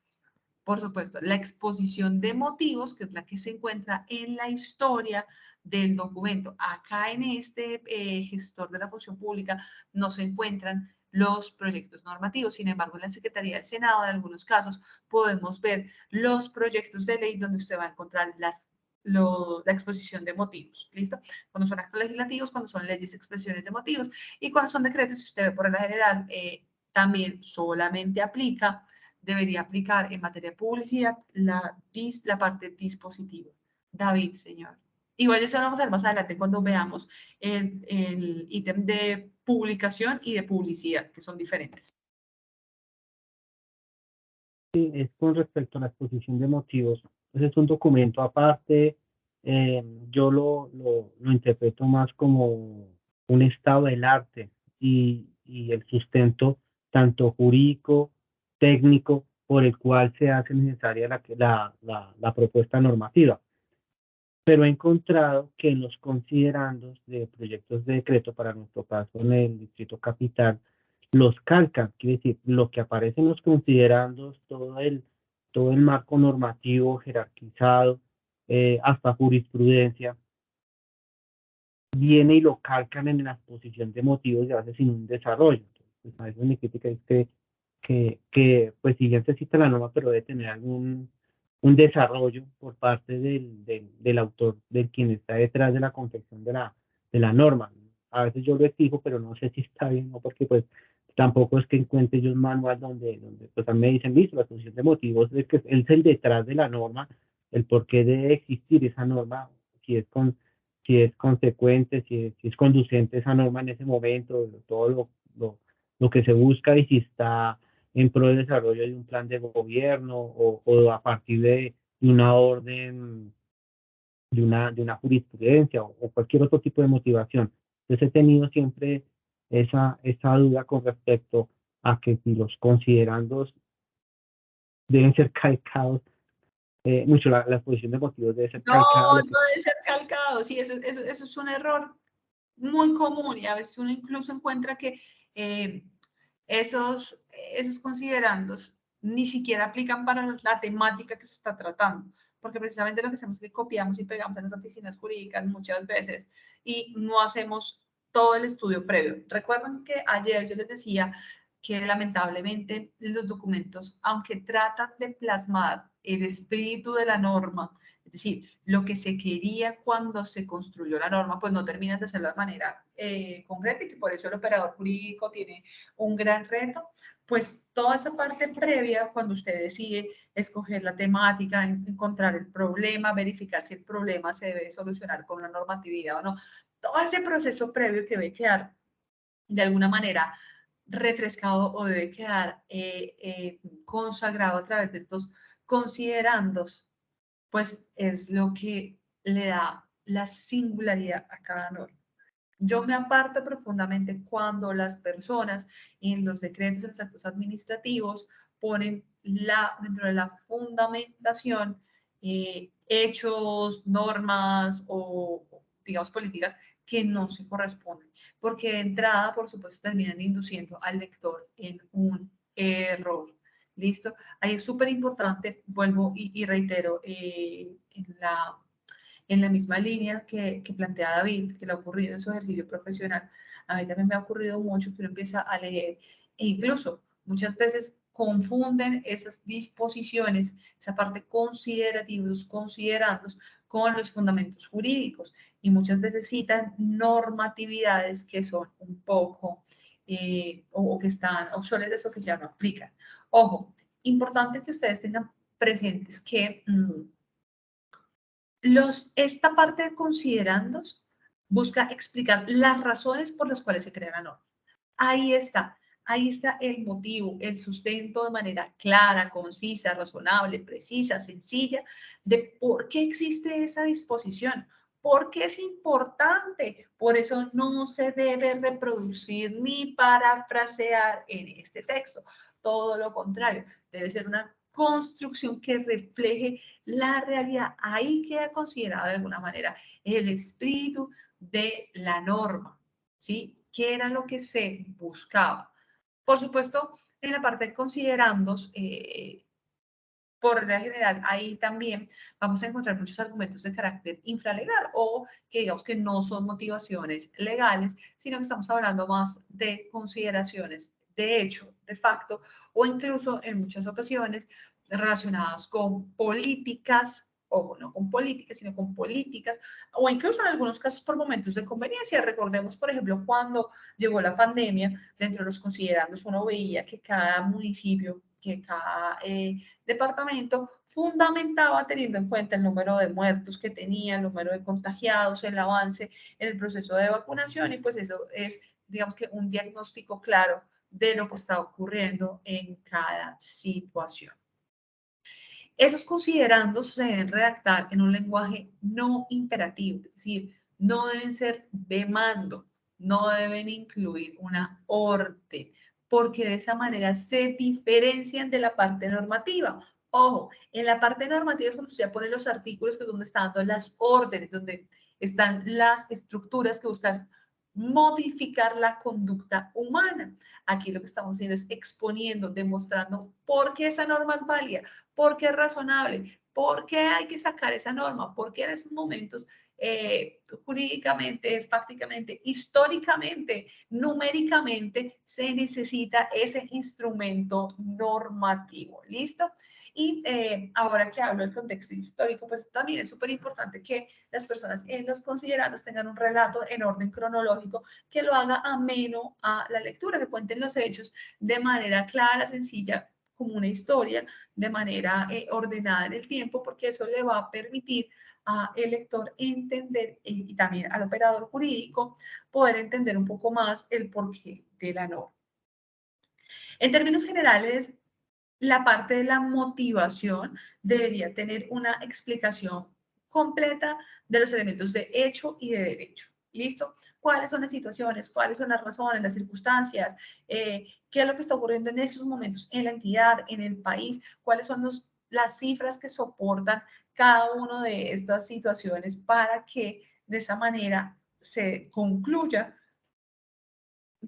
por supuesto, la exposición de motivos, que es la que se encuentra en la historia del documento. Acá en este gestor de la función pública no se encuentran los proyectos normativos. Sin embargo, en la Secretaría del Senado, en algunos casos, podemos ver los proyectos de ley donde usted va a encontrar la exposición de motivos. ¿Listo? Cuando son actos legislativos, cuando son leyes, expresiones de motivos. Y cuando son decretos, si usted ve por la general, también solamente aplica, debería aplicar en materia de publicidad la parte dispositiva. David, señor. Igual eso lo vamos a ver más adelante cuando veamos el ítem de publicación y de publicidad, que son diferentes. Sí, es con respecto a la exposición de motivos. Ese es un documento aparte. Yo lo interpreto más como un estado del arte y el sustento tanto jurídico, técnico, por el cual se hace necesaria la propuesta normativa. pero he encontrado que en los considerandos de proyectos de decreto, para nuestro caso en el Distrito Capital, los calcan, quiere decir, lo que aparece en los considerandos, todo el marco normativo jerarquizado, hasta jurisprudencia, viene y lo calcan en la exposición de motivos y a veces sin un desarrollo. Entonces, pues, a veces mi crítica es que pues sí necesita la norma, pero debe tener un desarrollo por parte del autor, del quien está detrás de la confección de la norma. A veces yo lo exijo, pero no sé si está bien, ¿no? Porque pues tampoco es que encuentre yo un manual donde pues a mí me dicen, listo, la exposición de motivos es que él es el detrás de la norma, el por qué debe existir esa norma, si es si es consecuente, si es conducente esa norma en ese momento, todo lo que se busca y si está en pro del desarrollo de un plan de gobierno o a partir de una orden, de una jurisprudencia o cualquier otro tipo de motivación. Entonces he tenido siempre esa duda con respecto a que si los considerandos deben ser calcados, mucho la exposición de motivos debe ser No, calcada a lo que... no debe ser calcado, sí, eso es un error muy común y a veces uno incluso encuentra que eh, esos considerandos ni siquiera aplican para la temática que se está tratando, porque precisamente lo que hacemos es que copiamos y pegamos en las oficinas jurídicas muchas veces y no hacemos todo el estudio previo. Recuerden que ayer yo les decía que lamentablemente los documentos, aunque tratan de plasmar el espíritu de la norma, es decir, lo que se quería cuando se construyó la norma, pues no terminan de hacerlo de manera concreta y que por eso el operador jurídico tiene un gran reto. Pues toda esa parte previa, cuando usted decide escoger la temática, encontrar el problema, verificar si el problema se debe solucionar con una normatividad o no, todo ese proceso previo que debe quedar de alguna manera refrescado o debe quedar consagrado a través de estos considerandos, pues es lo que le da la singularidad a cada norma. Yo me aparto profundamente cuando las personas en los decretos, en los actos administrativos, ponen dentro de la fundamentación hechos, normas o, digamos, políticas que no se corresponden, porque de entrada, por supuesto, terminan induciendo al lector en un error. ¿Listo? Ahí es súper importante, vuelvo y reitero, en la misma línea que plantea David, que le ha ocurrido en su ejercicio profesional, a mí también me ha ocurrido mucho que uno empieza a leer e incluso muchas veces confunden esas disposiciones, esa parte considerativa, los considerandos con los fundamentos jurídicos y muchas veces citan normatividades que son un poco o que están obsoletas o que ya no aplican. Ojo, importante que ustedes tengan presentes que esta parte de considerandos busca explicar las razones por las cuales se crea la norma. Ahí está el motivo, el sustento de manera clara, concisa, razonable, precisa, sencilla, de por qué existe esa disposición, por qué es importante. Por eso no se debe reproducir ni parafrasear en este texto. Todo lo contrario, debe ser una construcción que refleje la realidad. Ahí queda considerado de alguna manera el espíritu de la norma, ¿sí? ¿Qué era lo que se buscaba? Por supuesto, en la parte de considerandos, por regla general, ahí también vamos a encontrar muchos argumentos de carácter infralegal o que digamos que no son motivaciones legales, sino que estamos hablando más de consideraciones de hecho, de facto, o incluso en muchas ocasiones relacionadas con políticas, o no con políticas, sino con políticas, o incluso en algunos casos por momentos de conveniencia. Recordemos, por ejemplo, cuando llegó la pandemia, dentro de los considerandos uno veía que cada municipio, que cada departamento fundamentaba teniendo en cuenta el número de muertos que tenía, el número de contagiados, el avance en el proceso de vacunación y pues eso es, digamos que un diagnóstico claro de lo que está ocurriendo en cada situación. Esos considerandos se deben redactar en un lenguaje no imperativo, es decir, no deben ser de mando, no deben incluir una orden, porque de esa manera se diferencian de la parte normativa. Ojo, en la parte normativa es cuando usted pone los artículos, que es donde están dando las órdenes, donde están las estructuras que buscan modificar la conducta humana. Aquí lo que estamos haciendo es exponiendo, demostrando por qué esa norma es válida, por qué es razonable, por qué hay que sacar esa norma, por qué en esos momentos jurídicamente, fácticamente, históricamente, numéricamente, se necesita ese instrumento normativo. ¿Listo? Y ahora que hablo del contexto histórico, pues también es súper importante que las personas en los considerandos tengan un relato en orden cronológico que lo haga ameno a la lectura, que cuenten los hechos de manera clara, sencilla, como una historia, de manera ordenada en el tiempo, porque eso le va a permitir al lector entender y también al operador jurídico poder entender un poco más el porqué de la norma. En términos generales, la parte de la motivación debería tener una explicación completa de los elementos de hecho y de derecho. ¿Listo? ¿Cuáles son las situaciones? ¿Cuáles son las razones, las circunstancias? ¿Qué es lo que está ocurriendo en esos momentos en la entidad, en el país? ¿Cuáles son las cifras que soportan cada una de estas situaciones para que de esa manera se concluya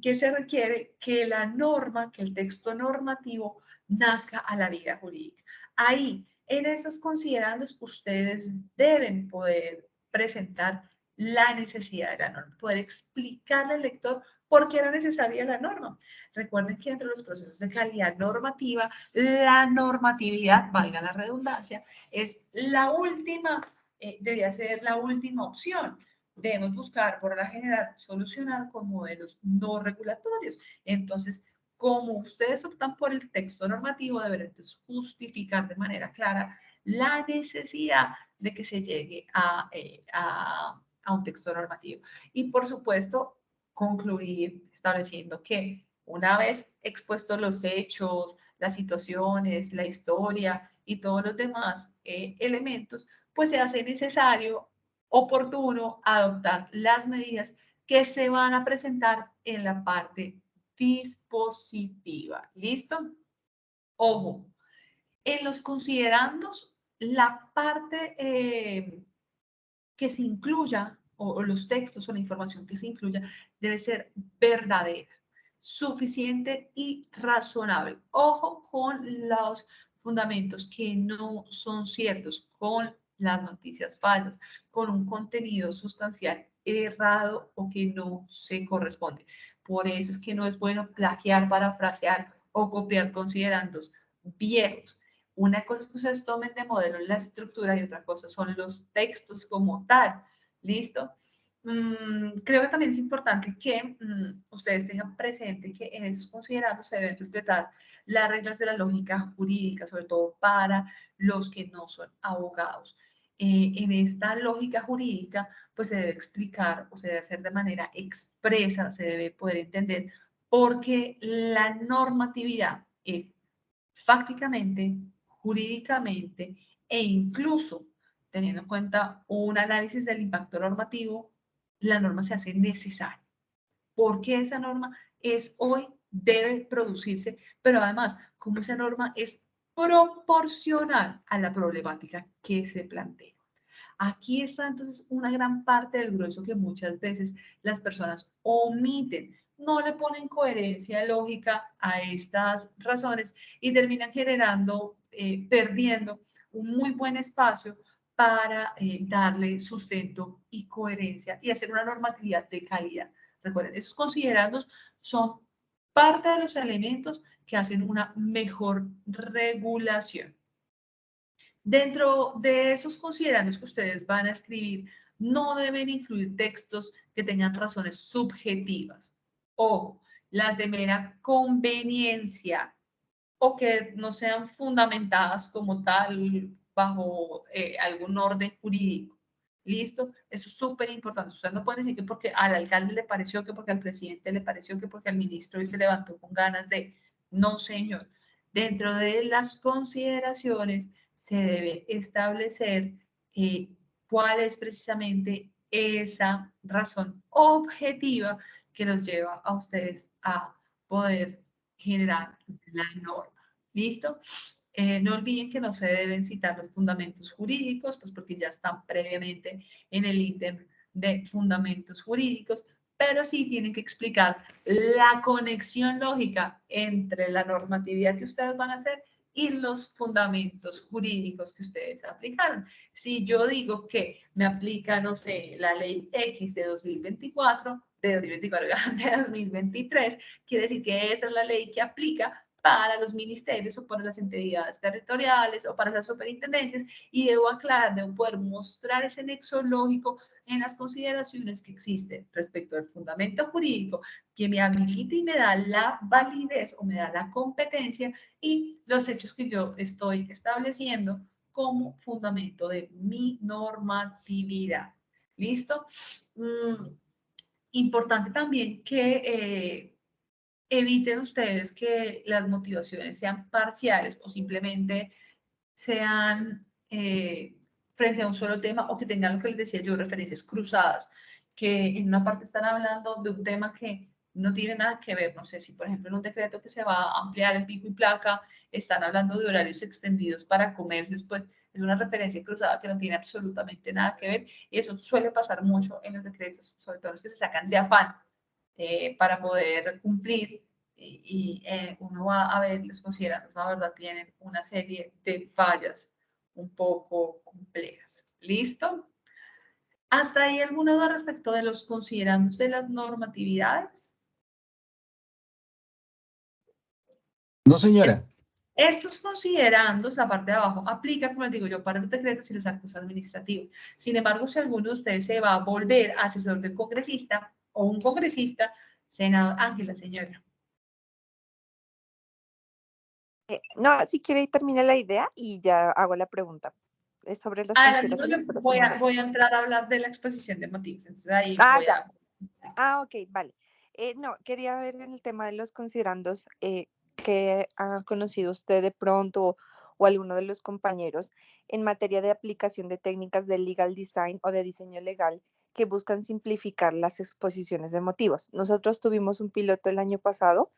que se requiere que la norma, que el texto normativo nazca a la vida jurídica? Ahí, en esos considerandos, ustedes deben poder presentar la necesidad de la norma, poder explicarle al lector por qué era necesaria la norma. Recuerden que entre los procesos de calidad normativa, la normatividad, valga la redundancia, es la última, debería ser la última opción. Debemos buscar, por la general, solucionar con modelos no regulatorios. Entonces, como ustedes optan por el texto normativo, deberán justificar de manera clara la necesidad de que se llegue a un texto normativo. Y, por supuesto, concluir estableciendo que una vez expuestos los hechos, las situaciones, la historia y todos los demás elementos, pues se hace necesario, oportuno, adoptar las medidas que se van a presentar en la parte dispositiva. ¿Listo? Ojo, en los considerandos, la parte que se incluya, o los textos o la información que se incluya, debe ser verdadera, suficiente y razonable. Ojo con los fundamentos que no son ciertos, con las noticias falsas, con un contenido sustancial errado o que no se corresponde. Por eso es que no es bueno plagiar, parafrasear o copiar considerandos viejos. Una cosa es que ustedes tomen de modelo la estructura y otra cosa son los textos como tal. ¿Listo? Creo que también es importante que ustedes tengan presente que en esos considerados se deben respetar las reglas de la lógica jurídica, sobre todo para los que no son abogados. En esta lógica jurídica, pues se debe explicar o se debe hacer de manera expresa, se debe poder entender por qué la normatividad es fácticamente, jurídicamente e incluso teniendo en cuenta un análisis del impacto normativo, la norma se hace necesaria. Porque esa norma es hoy, debe producirse, pero además, como esa norma es proporcional a la problemática que se plantea. Aquí está entonces una gran parte del grueso que muchas veces las personas omiten, no le ponen coherencia lógica a estas razones y terminan generando, perdiendo un muy buen espacio para darle sustento y coherencia y hacer una normatividad de calidad. Recuerden, esos considerandos son parte de los elementos que hacen una mejor regulación. Dentro de esos considerandos que ustedes van a escribir, no deben incluir textos que tengan razones subjetivas o las de mera conveniencia o que no sean fundamentadas como tal bajo algún orden jurídico. ¿Listo? Eso es súper importante. Ustedes no pueden decir que porque al alcalde le pareció, que porque al presidente le pareció, que porque al ministro hoy se levantó con ganas de... No, señor. Dentro de las consideraciones se debe establecer cuál es precisamente esa razón objetiva que los lleva a ustedes a poder generar la norma. ¿Listo? No olviden que no se deben citar los fundamentos jurídicos, pues porque ya están previamente en el ítem de fundamentos jurídicos, pero sí tienen que explicar la conexión lógica entre la normatividad que ustedes van a hacer y los fundamentos jurídicos que ustedes aplicaron. Si yo digo que me aplica, no sé, la ley X de 2024, de 2023, quiere decir que esa es la ley que aplica para los ministerios o para las entidades territoriales o para las superintendencias, y debo aclarar, debo poder mostrar ese nexo lógico en las consideraciones que existen respecto al fundamento jurídico que me habilita y me da la validez o me da la competencia y los hechos que yo estoy estableciendo como fundamento de mi normatividad. ¿Listo? Importante también que eviten ustedes que las motivaciones sean parciales o simplemente sean frente a un solo tema o que tengan lo que les decía yo, referencias cruzadas, que en una parte están hablando de un tema que no tiene nada que ver, no sé si por ejemplo en un decreto que se va a ampliar el pico y placa, están hablando de horarios extendidos para comercios, pues es una referencia cruzada que no tiene absolutamente nada que ver y eso suele pasar mucho en los decretos, sobre todo los que se sacan de afán para poder cumplir uno va a ver, los considerandos, la verdad, tienen una serie de fallas un poco complejas. ¿Listo? ¿Hasta ahí alguna duda respecto de los considerandos de las normatividades? No, señora. Estos considerandos, la parte de abajo, aplica, como les digo yo, para los decretos y los actos administrativos. Sin embargo, si alguno de ustedes se va a volver asesor de congresista o un congresista, senador Ángela, señora. No, si quiere termina la idea y ya hago la pregunta. Es sobre las consideraciones, pero voy a entrar a hablar de la exposición de motivos. Entonces ahí voy ya. a... Ok, vale. No, quería ver en el tema de los considerandos que ha conocido usted de pronto o alguno de los compañeros en materia de aplicación de técnicas de legal design o de diseño legal que buscan simplificar las exposiciones de motivos. Nosotros tuvimos un piloto el año pasado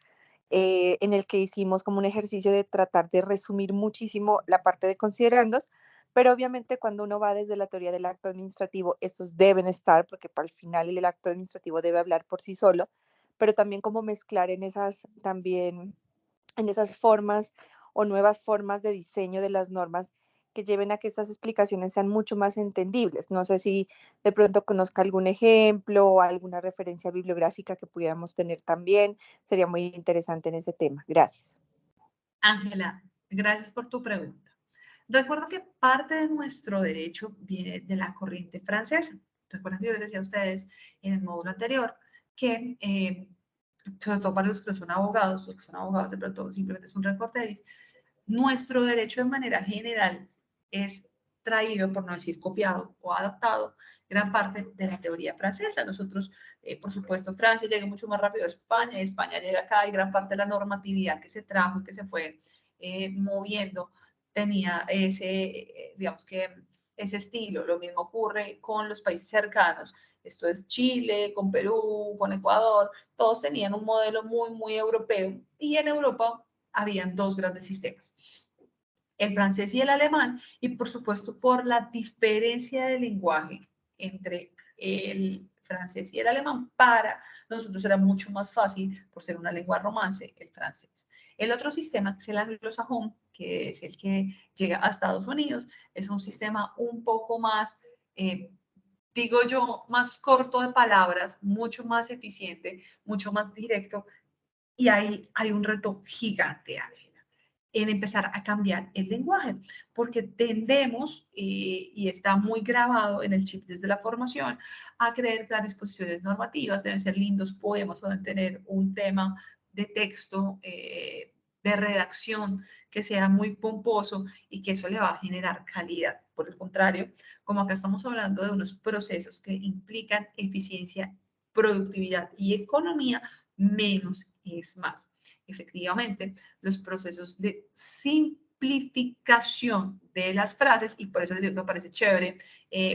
en el que hicimos como un ejercicio de tratar de resumir muchísimo la parte de considerandos, pero obviamente cuando uno va desde la teoría del acto administrativo, estos deben estar, porque para el final el acto administrativo debe hablar por sí solo, pero también como mezclar en esas, también en esas formas o nuevas formas de diseño de las normas que lleven a que estas explicaciones sean mucho más entendibles. No sé si de pronto conozca algún ejemplo o alguna referencia bibliográfica que pudiéramos tener también. Sería muy interesante en ese tema. Gracias. Ángela, gracias por tu pregunta. Recuerdo que parte de nuestro derecho viene de la corriente francesa. Recuerden que yo les decía a ustedes en el módulo anterior que, sobre todo para los que son abogados, los que son abogados de pronto simplemente es un recorderis, nuestro derecho de manera general es traído, por no decir copiado o adaptado, gran parte de la teoría francesa. Nosotros, por supuesto, Francia llega mucho más rápido a España, España llega acá y gran parte de la normatividad que se trajo y que se fue moviendo tenía ese, digamos que ese estilo. Lo mismo ocurre con los países cercanos. Esto es Chile, con Perú, con Ecuador. Todos tenían un modelo muy, muy europeo y en Europa habían dos grandes sistemas, el francés y el alemán, y por supuesto por la diferencia de lenguaje entre el francés y el alemán, para nosotros era mucho más fácil, por ser una lengua romance, el francés. El otro sistema, que es el anglosajón, que es el que llega a Estados Unidos, es un sistema un poco más, digo yo, más corto de palabras, mucho más eficiente, mucho más directo, y ahí hay un reto gigante, Ángela, en empezar a cambiar el lenguaje, porque tendemos, y está muy grabado en el chip desde la formación, a creer que las disposiciones normativas deben ser lindos poemas o deben tener un tema de texto, de redacción que sea muy pomposo y que eso le va a generar calidad. Por el contrario, como acá estamos hablando de unos procesos que implican eficiencia, productividad y economía, menos es más. Efectivamente, los procesos de simplificación de las frases, y por eso les digo que me parece chévere,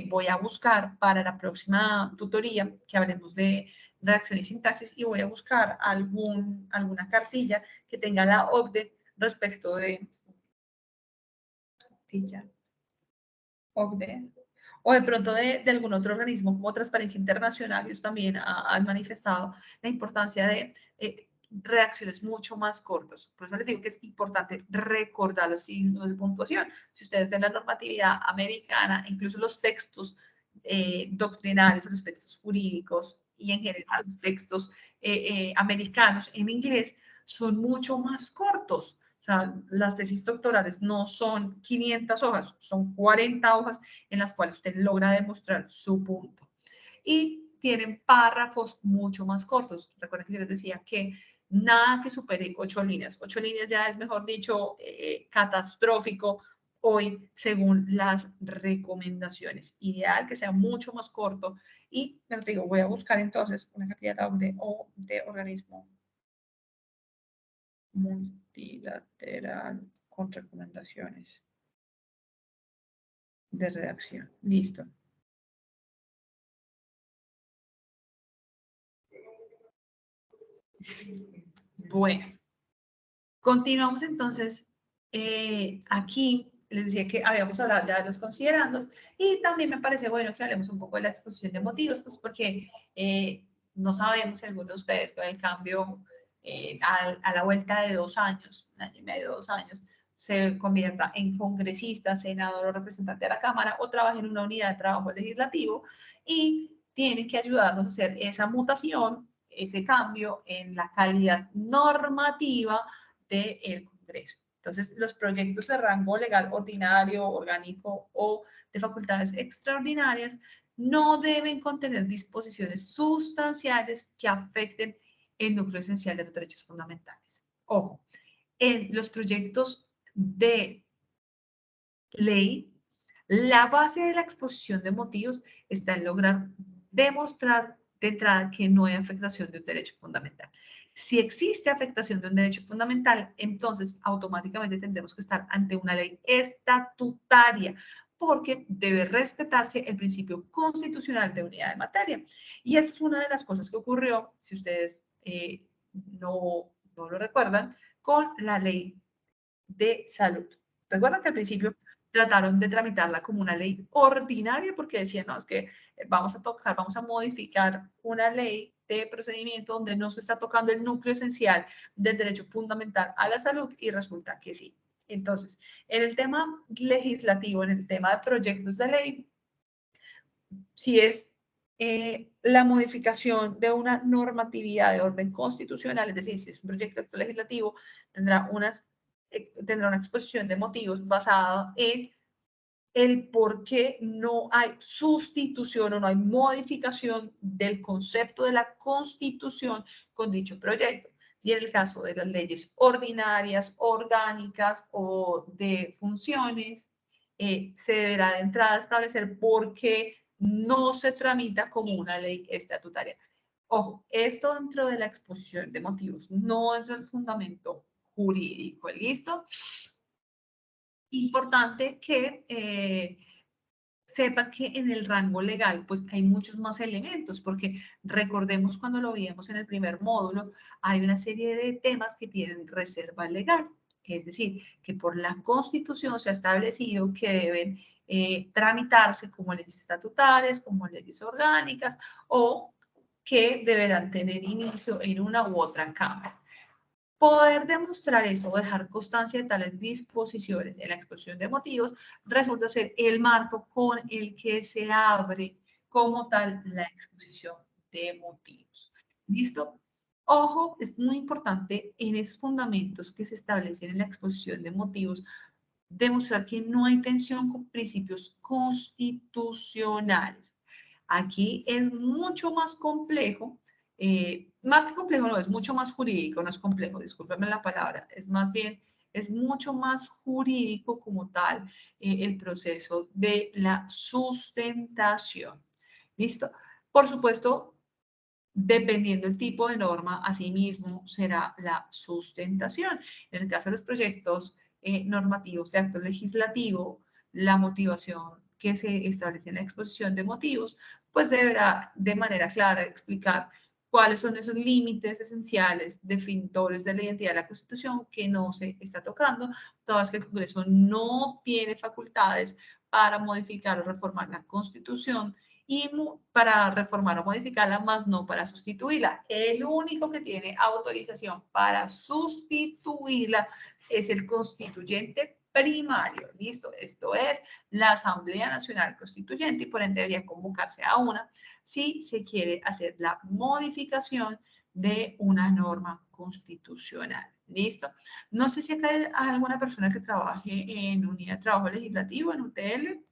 voy a buscar para la próxima tutoría que hablemos de redacción y sintaxis y voy a buscar alguna cartilla que tenga la OCDE respecto de TICHA, OCDE, o de pronto de algún otro organismo como Transparencia Internacional. Ellos también han manifestado la importancia de reacciones mucho más cortas. Por eso les digo que es importante recordar los signos de puntuación. Si ustedes ven la normatividad americana, incluso los textos doctrinales, los textos jurídicos y en general los textos americanos en inglés son mucho más cortos. O sea, las tesis doctorales no son 500 hojas, son 40 hojas en las cuales usted logra demostrar su punto. Y tienen párrafos mucho más cortos. Recuerden que yo les decía que nada que supere 8 líneas. 8 líneas ya es, mejor dicho, catastrófico hoy según las recomendaciones. Ideal que sea mucho más corto. Y, ya te digo, voy a buscar entonces una cantidad de organismo multilateral con recomendaciones de redacción. Listo. Bueno, continuamos entonces. Aquí les decía que habíamos hablado ya de los considerandos y también me parece bueno que hablemos un poco de la exposición de motivos, pues porque no sabemos si algunos de ustedes con el cambio a la vuelta de 2 años, 1 año y medio, 2 años, se convierta en congresista, senador o representante de la Cámara o trabaje en una unidad de trabajo legislativo y tienen que ayudarnos a hacer esa mutación, ese cambio en la calidad normativa del Congreso. Entonces, los proyectos de rango legal ordinario, orgánico o de facultades extraordinarias no deben contener disposiciones sustanciales que afecten el núcleo esencial de los derechos fundamentales. Ojo, en los proyectos de ley, la base de la exposición de motivos está en lograr demostrar de entrada que no hay afectación de un derecho fundamental. Si existe afectación de un derecho fundamental, entonces automáticamente tendremos que estar ante una ley estatutaria, porque debe respetarse el principio constitucional de unidad de materia. Y esa es una de las cosas que ocurrió, si ustedes no lo recuerdan, con la ley de salud. Recuerdan que al principio trataron de tramitarla como una ley ordinaria porque decían, no, es que vamos a modificar una ley de procedimiento donde no se está tocando el núcleo esencial del derecho fundamental a la salud y resulta que sí. Entonces, en el tema legislativo, en el tema de proyectos de ley, si es la modificación de una normatividad de orden constitucional, es decir, si es un proyecto legislativo, tendrá una exposición de motivos basada en el por qué no hay sustitución o no hay modificación del concepto de la Constitución con dicho proyecto. Y en el caso de las leyes ordinarias, orgánicas o de funciones, se deberá de entrada establecer por qué no se tramita como una ley estatutaria. Ojo, esto dentro de la exposición de motivos, no dentro del fundamento jurídico. ¿Listo? Importante que sepan que en el rango legal pues hay muchos más elementos, porque recordemos cuando lo vimos en el primer módulo, hay una serie de temas que tienen reserva legal. Es decir, que por la Constitución se ha establecido que deben tramitarse como leyes estatutarias, como leyes orgánicas o que deberán tener inicio en una u otra cámara. Poder demostrar eso o dejar constancia de tales disposiciones en la exposición de motivos resulta ser el marco con el que se abre como tal la exposición de motivos. ¿Listo? Ojo, es muy importante en esos fundamentos que se establecen en la exposición de motivos demostrar que no hay tensión con principios constitucionales. Aquí es mucho más complejo, más que complejo no, es mucho más jurídico, no es complejo, discúlpenme la palabra, es más bien, es mucho más jurídico como tal el proceso de la sustentación. ¿Listo? Por supuesto, dependiendo del tipo de norma, asimismo será la sustentación. En el caso de los proyectos normativos de acto legislativo, la motivación que se establece en la exposición de motivos, pues deberá de manera clara explicar cuáles son esos límites esenciales definitorios de la identidad de la Constitución que no se está tocando, todas que el Congreso no tiene facultades para modificar o reformar la Constitución y para reformar o modificarla, más no para sustituirla. El único que tiene autorización para sustituirla es el constituyente primario. ¿Listo? Esto es la Asamblea Nacional Constituyente y por ende debería convocarse a una si se quiere hacer la modificación de una norma constitucional. ¿Listo? No sé si acá hay alguna persona que trabaje en unidad de trabajo legislativo, en UTL.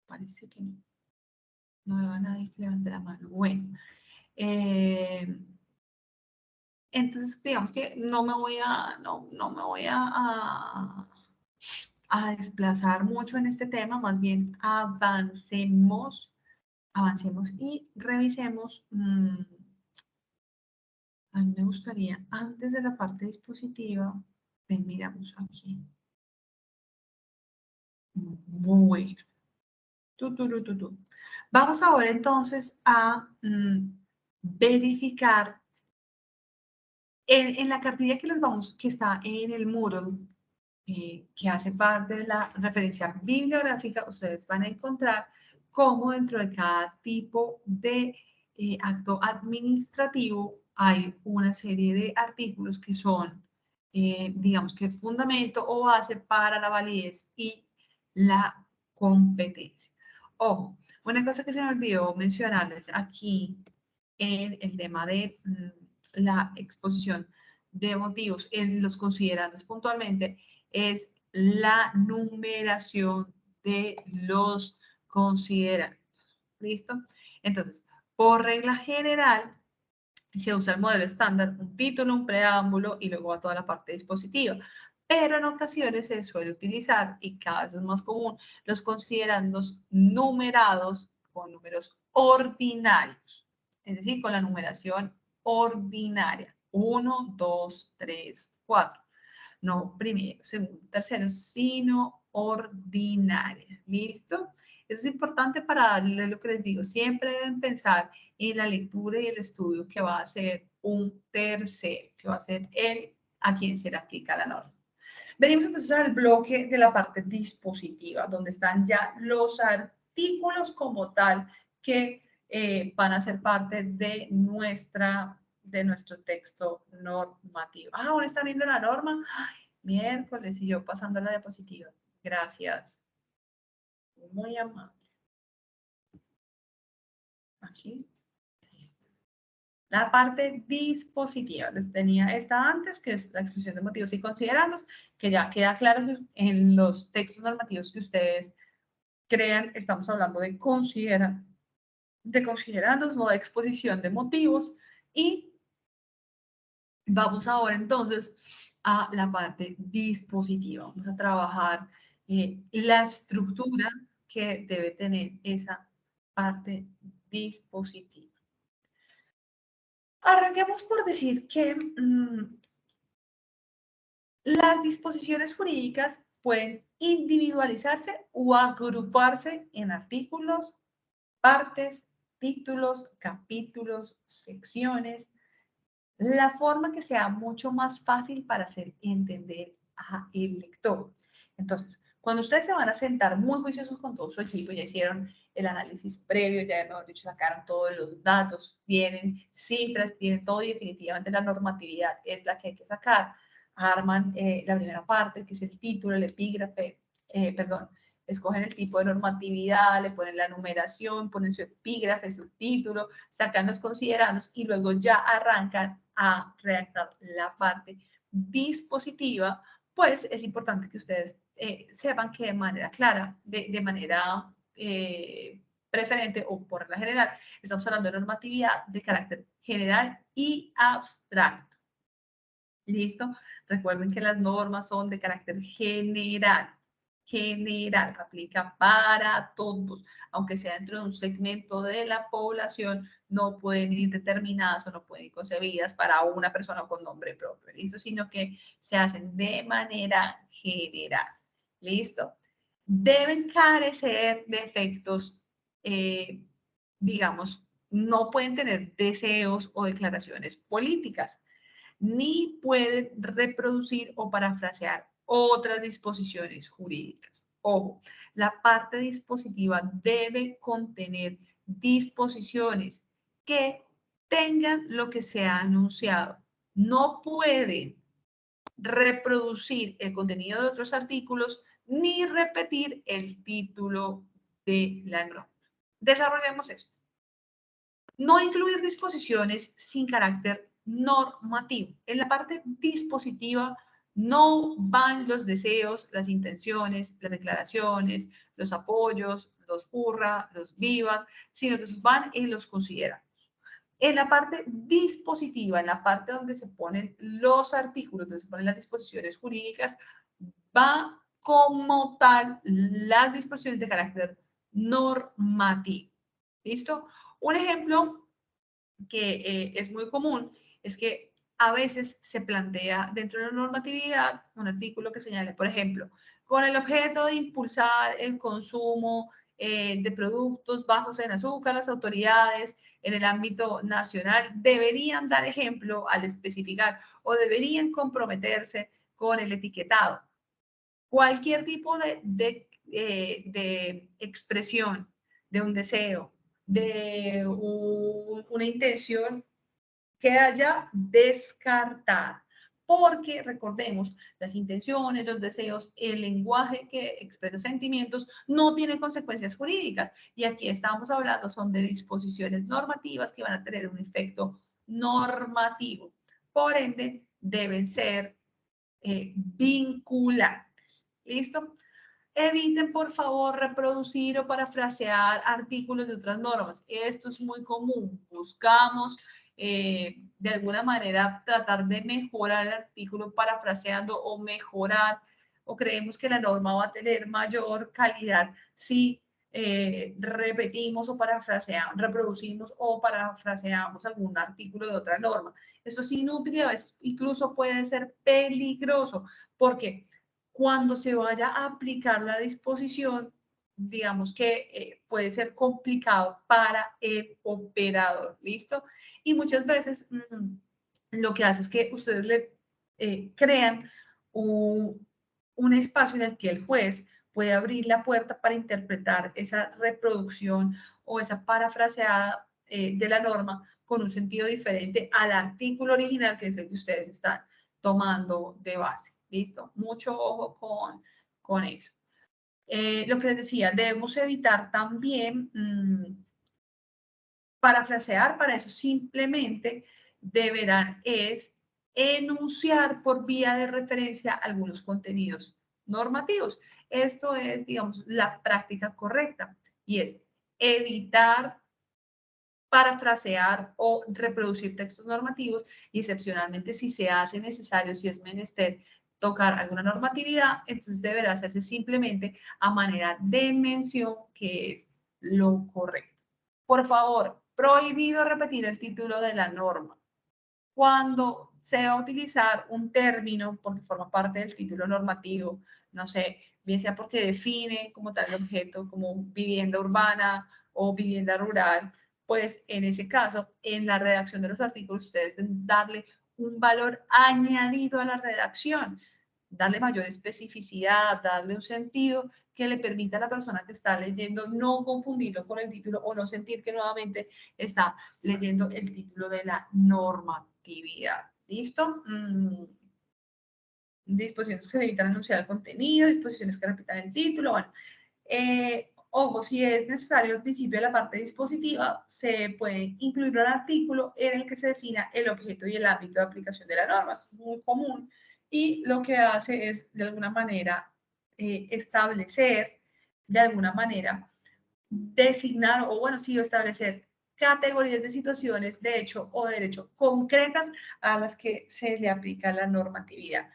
Parece que no. No veo a nadie que levante la mano. Bueno. Entonces, digamos que no me voy a desplazar mucho en este tema, más bien avancemos y revisemos. A mí me gustaría, antes de la parte dispositiva, miramos aquí. Bueno. Vamos ahora entonces a verificar en la cartilla que está en el Moodle, que hace parte de la referencia bibliográfica, ustedes van a encontrar cómo dentro de cada tipo de acto administrativo hay una serie de artículos que son, digamos que fundamento o base para la validez y la competencia. Ojo, una cosa que se me olvidó mencionarles aquí en el tema de la exposición de motivos en los considerandos puntualmente es la numeración de los considerandos. ¿Listo? Entonces, por regla general, se usa el modelo estándar, un título, un preámbulo y luego va toda la parte dispositiva. Pero en ocasiones se suele utilizar, y cada vez es más común, los considerandos numerados con números ordinarios, es decir, con la numeración ordinaria. 1, 2, 3, 4. No primero, segundo, tercero, sino ordinaria. ¿Listo? Eso es importante para darle lo que les digo. Siempre deben pensar en la lectura y el estudio que va a ser un tercero, que va a ser él a quien se le aplica la norma. Venimos entonces al bloque de la parte dispositiva, donde están ya los artículos como tal que van a ser parte de nuestro texto normativo. Ah, ¿ahora está viendo la norma? Ay, miércoles, y yo pasando la diapositiva. Gracias. Muy amable. Aquí. Listo. La parte dispositiva. Les tenía esta antes, que es la exposición de motivos y considerandos, que ya queda claro que en los textos normativos que ustedes crean, estamos hablando de considerandos, no de exposición de motivos. Y vamos ahora entonces a la parte dispositiva. Vamos a trabajar la estructura que debe tener esa parte dispositiva. Arranquemos por decir que las disposiciones jurídicas pueden individualizarse o agruparse en artículos, partes, títulos, capítulos, secciones, la forma que sea mucho más fácil para hacer entender al lector. Entonces, cuando ustedes se van a sentar muy juiciosos con todo su equipo, ya hicieron el análisis previo, ya no, de hecho sacaron todos los datos, tienen cifras, tienen todo y definitivamente la normatividad es la que hay que sacar. Arman la primera parte, que es el título, el epígrafe, escogen el tipo de normatividad, le ponen la numeración, ponen su epígrafe, su título, sacan los considerandos y luego ya arrancan a redactar la parte dispositiva. Pues es importante que ustedes sepan que de manera clara, de manera preferente o por regla general, estamos hablando de normatividad de carácter general y abstracto. ¿Listo? Recuerden que las normas son de carácter general. General, aplica para todos, aunque sea dentro de un segmento de la población, no pueden ir determinadas o no pueden ir concebidas para una persona con nombre propio, ¿listo? Sino que se hacen de manera general, ¿listo? Deben carecer de efectos digamos, no pueden tener deseos o declaraciones políticas, ni pueden reproducir o parafrasear otras disposiciones jurídicas. Ojo, la parte dispositiva debe contener disposiciones que tengan lo que se ha anunciado. No pueden reproducir el contenido de otros artículos ni repetir el título de la norma. Desarrollemos esto. No incluir disposiciones sin carácter normativo. En la parte dispositiva no van los deseos, las intenciones, las declaraciones, los apoyos, los hurra, los viva, sino que esos van en los considerados. En la parte dispositiva, en la parte donde se ponen los artículos, donde se ponen las disposiciones jurídicas, va como tal las disposiciones de carácter normativo. ¿Listo? Un ejemplo que es muy común es que a veces se plantea dentro de la normatividad un artículo que señale, por ejemplo, con el objeto de impulsar el consumo de productos bajos en azúcar, las autoridades en el ámbito nacional deberían dar ejemplo al especificar o deberían comprometerse con el etiquetado. Cualquier tipo de expresión de un deseo, de una intención, queda ya descartada. Porque, recordemos, las intenciones, los deseos, el lenguaje que expresa sentimientos no tiene consecuencias jurídicas. Y aquí estamos hablando, son de disposiciones normativas que van a tener un efecto normativo. Por ende, deben ser vinculantes. ¿Listo? Eviten, por favor, reproducir o parafrasear artículos de otras normas. Esto es muy común. Buscamos, de alguna manera, tratar de mejorar el artículo parafraseando o mejorar, o creemos que la norma va a tener mayor calidad si repetimos o parafraseamos, reproducimos o parafraseamos algún artículo de otra norma. Eso es inútil y a veces incluso puede ser peligroso, porque cuando se vaya a aplicar la disposición, digamos que puede ser complicado para el operador, ¿listo? Y muchas veces lo que hace es que ustedes le crean un espacio en el que el juez puede abrir la puerta para interpretar esa reproducción o esa parafraseada de la norma con un sentido diferente al artículo original, que es el que ustedes están tomando de base. ¿Listo? Mucho ojo con eso. Lo que les decía, debemos evitar también parafrasear, para eso simplemente deberán es enunciar por vía de referencia algunos contenidos normativos. Esto es, digamos, la práctica correcta y es evitar parafrasear o reproducir textos normativos y excepcionalmente si se hace necesario, si es menester tocar alguna normatividad, entonces deberá hacerse simplemente a manera de mención, que es lo correcto. Por favor, prohibido repetir el título de la norma. Cuando se va a utilizar un término porque forma parte del título normativo, no sé, bien sea porque define como tal el objeto, como vivienda urbana o vivienda rural, pues en ese caso, en la redacción de los artículos, ustedes deben darle un valor añadido a la redacción, darle mayor especificidad, darle un sentido que le permita a la persona que está leyendo no confundirlo con el título o no sentir que nuevamente está leyendo el título de la normatividad. ¿Listo? Disposiciones que se evitan anunciar el contenido, disposiciones que repitan el título. Bueno, ojo, si es necesario al principio de la parte dispositiva, se puede incluir un artículo en el que se defina el objeto y el ámbito de aplicación de la norma. Es muy común y lo que hace es, de alguna manera, establecer, de alguna manera, designar o, bueno, sí, establecer categorías de situaciones de hecho o derecho concretas a las que se le aplica la normatividad.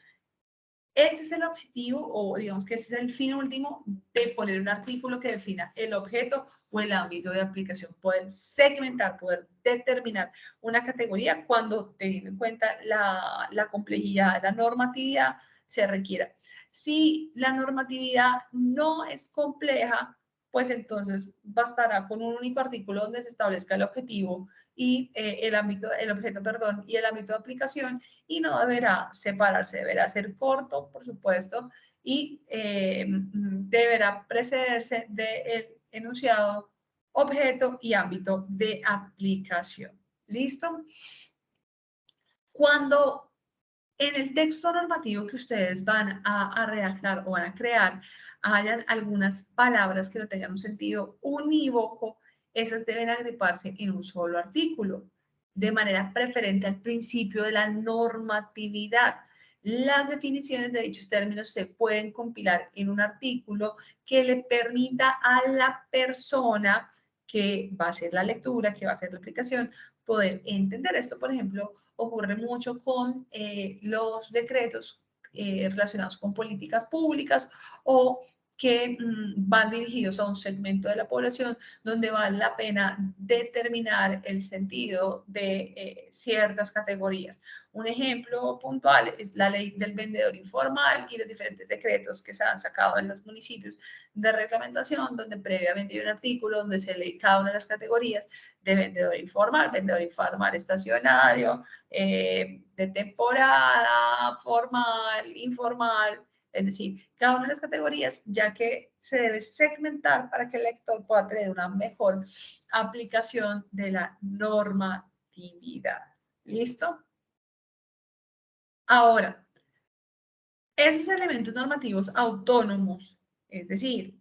Ese es el objetivo, o digamos que ese es el fin último de poner un artículo que defina el objeto o el ámbito de aplicación, poder segmentar, poder determinar una categoría cuando teniendo en cuenta la complejidad de la normatividad se requiera. Si la normatividad no es compleja, pues entonces bastará con un único artículo donde se establezca el objetivo y el objeto, perdón, y el ámbito de aplicación, y no deberá separarse, deberá ser corto, por supuesto, y deberá precederse del enunciado, objeto y ámbito de aplicación. ¿Listo? Cuando en el texto normativo que ustedes van a redactar o van a crear hayan algunas palabras que no tengan un sentido unívoco, esas deben agruparse en un solo artículo, de manera preferente al principio de la normatividad. Las definiciones de dichos términos se pueden compilar en un artículo que le permita a la persona que va a hacer la lectura, que va a hacer la aplicación, poder entender esto. Por ejemplo, ocurre mucho con los decretos relacionados con políticas públicas o que van dirigidos a un segmento de la población donde vale la pena determinar el sentido de ciertas categorías. Un ejemplo puntual es la ley del vendedor informal y los diferentes decretos que se han sacado en los municipios de reglamentación, donde previamente hay un artículo donde se lee cada una de las categorías de vendedor informal estacionario, de temporada, formal, informal, es decir, cada una de las categorías, ya que se debe segmentar para que el lector pueda tener una mejor aplicación de la normatividad. ¿Listo? Ahora, esos elementos normativos autónomos, es decir,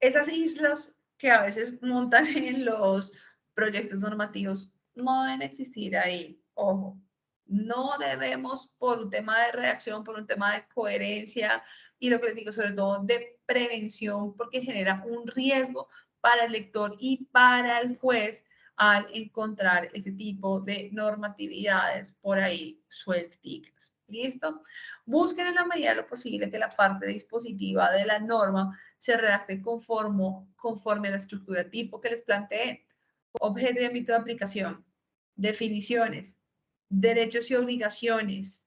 esas islas que a veces montan en los proyectos normativos, no deben existir ahí. Ojo, no debemos, por un tema de redacción, por un tema de coherencia y lo que les digo, sobre todo de prevención, porque genera un riesgo para el lector y para el juez al encontrar ese tipo de normatividades por ahí suelticas. ¿Listo? Busquen en la medida de lo posible que la parte dispositiva de la norma se redacte conforme a la estructura tipo que les planteé. Objeto y ámbito de aplicación, definiciones, derechos y obligaciones,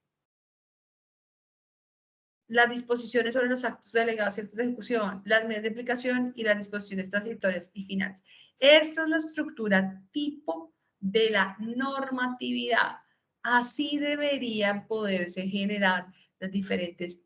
las disposiciones sobre los actos delegados y actos de ejecución, las medidas de aplicación y las disposiciones transitorias y finales. Esta es la estructura tipo de la normatividad. Así deberían poderse generar las diferentes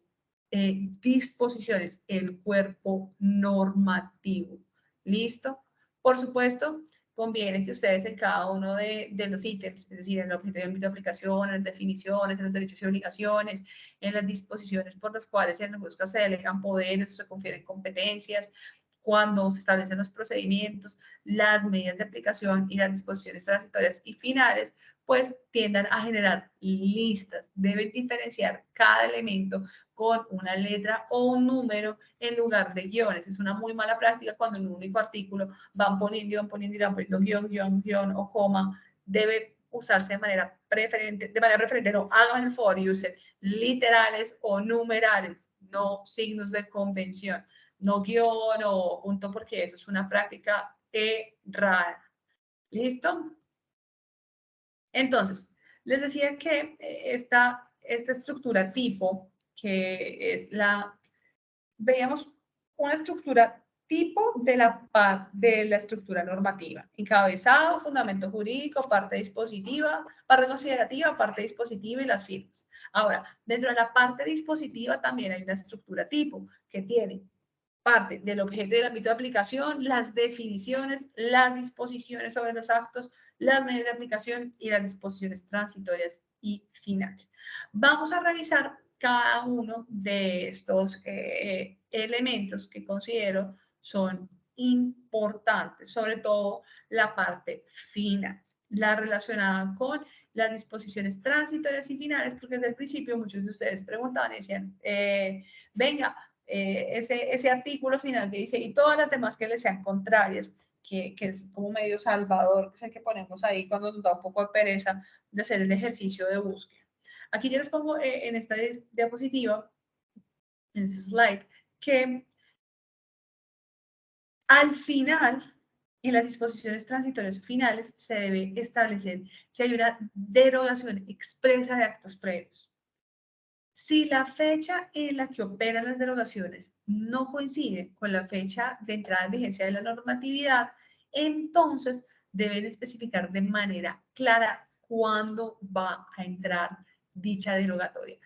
disposiciones, el cuerpo normativo. ¿Listo? Por supuesto, conviene que ustedes en cada uno de los ítems, es decir, en el objeto y ámbito de aplicación, en las definiciones, en los derechos y obligaciones, en las disposiciones por las cuales en los casos se delegan poderes o se confieren competencias, cuando se establecen los procedimientos, las medidas de aplicación y las disposiciones transitorias y finales, pues tiendan a generar listas. Deben diferenciar cada elemento con una letra o un número en lugar de guiones. Es una muy mala práctica cuando en un único artículo van poniendo guión o coma. Debe usarse de manera preferente, no, hagan el favor y usen literales o numerales, no signos de convención, no guión o punto, porque eso es una práctica errada. ¿Listo? Entonces, les decía que esta estructura tipo, que es veíamos una estructura tipo de la estructura normativa. Encabezado, fundamento jurídico, parte dispositiva, parte considerativa, parte dispositiva y las firmas. Ahora, dentro de la parte dispositiva también hay una estructura tipo que tiene parte del objeto y del ámbito de aplicación, las definiciones, las disposiciones sobre los actos, las medidas de aplicación y las disposiciones transitorias y finales. Vamos a revisar cada uno de estos elementos que considero son importantes, sobre todo la parte final, la relacionada con las disposiciones transitorias y finales, porque desde el principio muchos de ustedes preguntaban y decían, venga, ese artículo final que dice, y todas las demás que le sean contrarias, que es como medio salvador, que es el que ponemos ahí cuando nos da un poco de pereza de hacer el ejercicio de búsqueda. Aquí yo les pongo en esta diapositiva, en este slide, que al final, en las disposiciones transitorias finales, se debe establecer si hay una derogación expresa de actos previos. Si la fecha en la que operan las derogaciones no coincide con la fecha de entrada en vigencia de la normatividad, entonces deben especificar de manera clara cuándo va a entrar dicha derogatoria.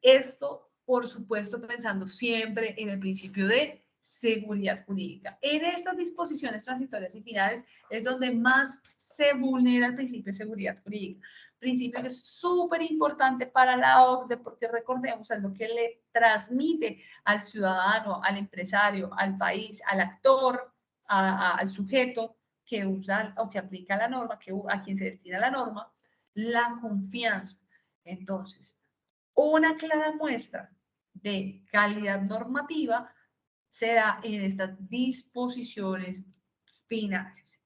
Esto, por supuesto, pensando siempre en el principio de seguridad jurídica. En estas disposiciones transitorias y finales es donde más se vulnera el principio de seguridad jurídica. Principio que es súper importante para la OCDE, porque recordemos, es lo que le transmite al ciudadano, al empresario, al país, al actor, al sujeto que usa o que aplica la norma, a quien se destina la norma, la confianza. Entonces, una clara muestra de calidad normativa se da en estas disposiciones finales.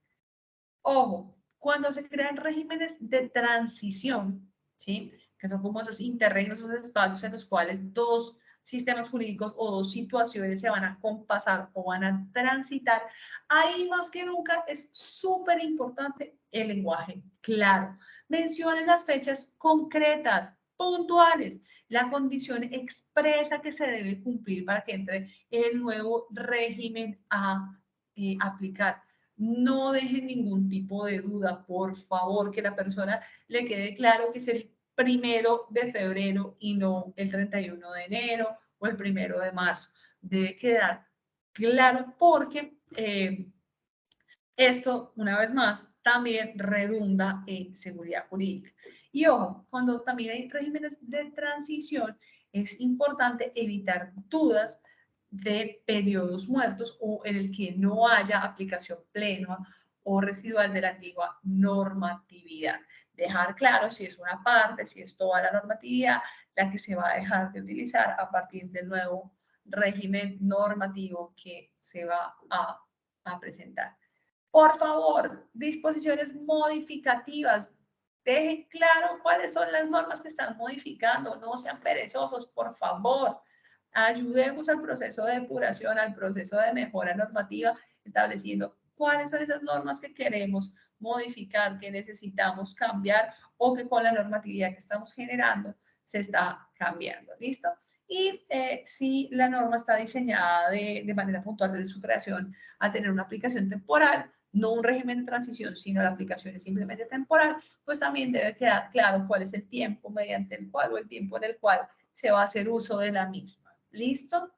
Ojo, cuando se crean regímenes de transición, ¿sí? Que son como esos interregnos, esos espacios en los cuales dos sistemas jurídicos o dos situaciones se van a compasar o van a transitar, ahí más que nunca es súper importante el lenguaje claro. Mencionen las fechas concretas, puntuales, la condición expresa que se debe cumplir para que entre el nuevo régimen a aplicar. No dejen ningún tipo de duda, por favor, que la persona le quede claro que es el 1 de febrero y no el 31 de enero o el 1 de marzo. Debe quedar claro porque esto, una vez más, también redunda en seguridad jurídica. Y ojo, cuando también hay regímenes de transición, es importante evitar dudas de periodos muertos o en el que no haya aplicación plena o residual de la antigua normatividad. Dejar claro si es una parte, si es toda la normatividad la que se va a dejar de utilizar a partir del nuevo régimen normativo que se va a presentar. Por favor, disposiciones modificativas. Dejen claro cuáles son las normas que están modificando. No sean perezosos, por favor. Ayudemos al proceso de depuración, al proceso de mejora normativa, estableciendo cuáles son esas normas que queremos modificar, que necesitamos cambiar o que con la normatividad que estamos generando se está cambiando. ¿Listo? Y si la norma está diseñada de manera puntual desde su creación a tener una aplicación temporal, no un régimen de transición, sino la aplicación es simplemente temporal, pues también debe quedar claro cuál es el tiempo mediante el cual o el tiempo en el cual se va a hacer uso de la misma. ¿Listo?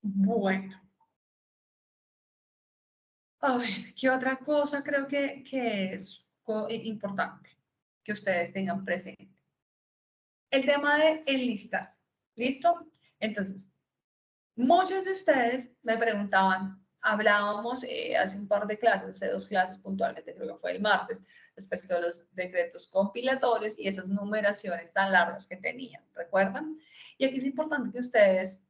Bueno. A ver, ¿qué otra cosa creo que es importante que ustedes tengan presente? El tema de enlistar. ¿Listo? Entonces, muchos de ustedes me preguntaban, hablábamos hace un par de clases, hace 2 clases puntualmente, creo que fue el martes, respecto a los decretos compilatorios y esas numeraciones tan largas que tenían, ¿recuerdan? Y aquí es importante que ustedes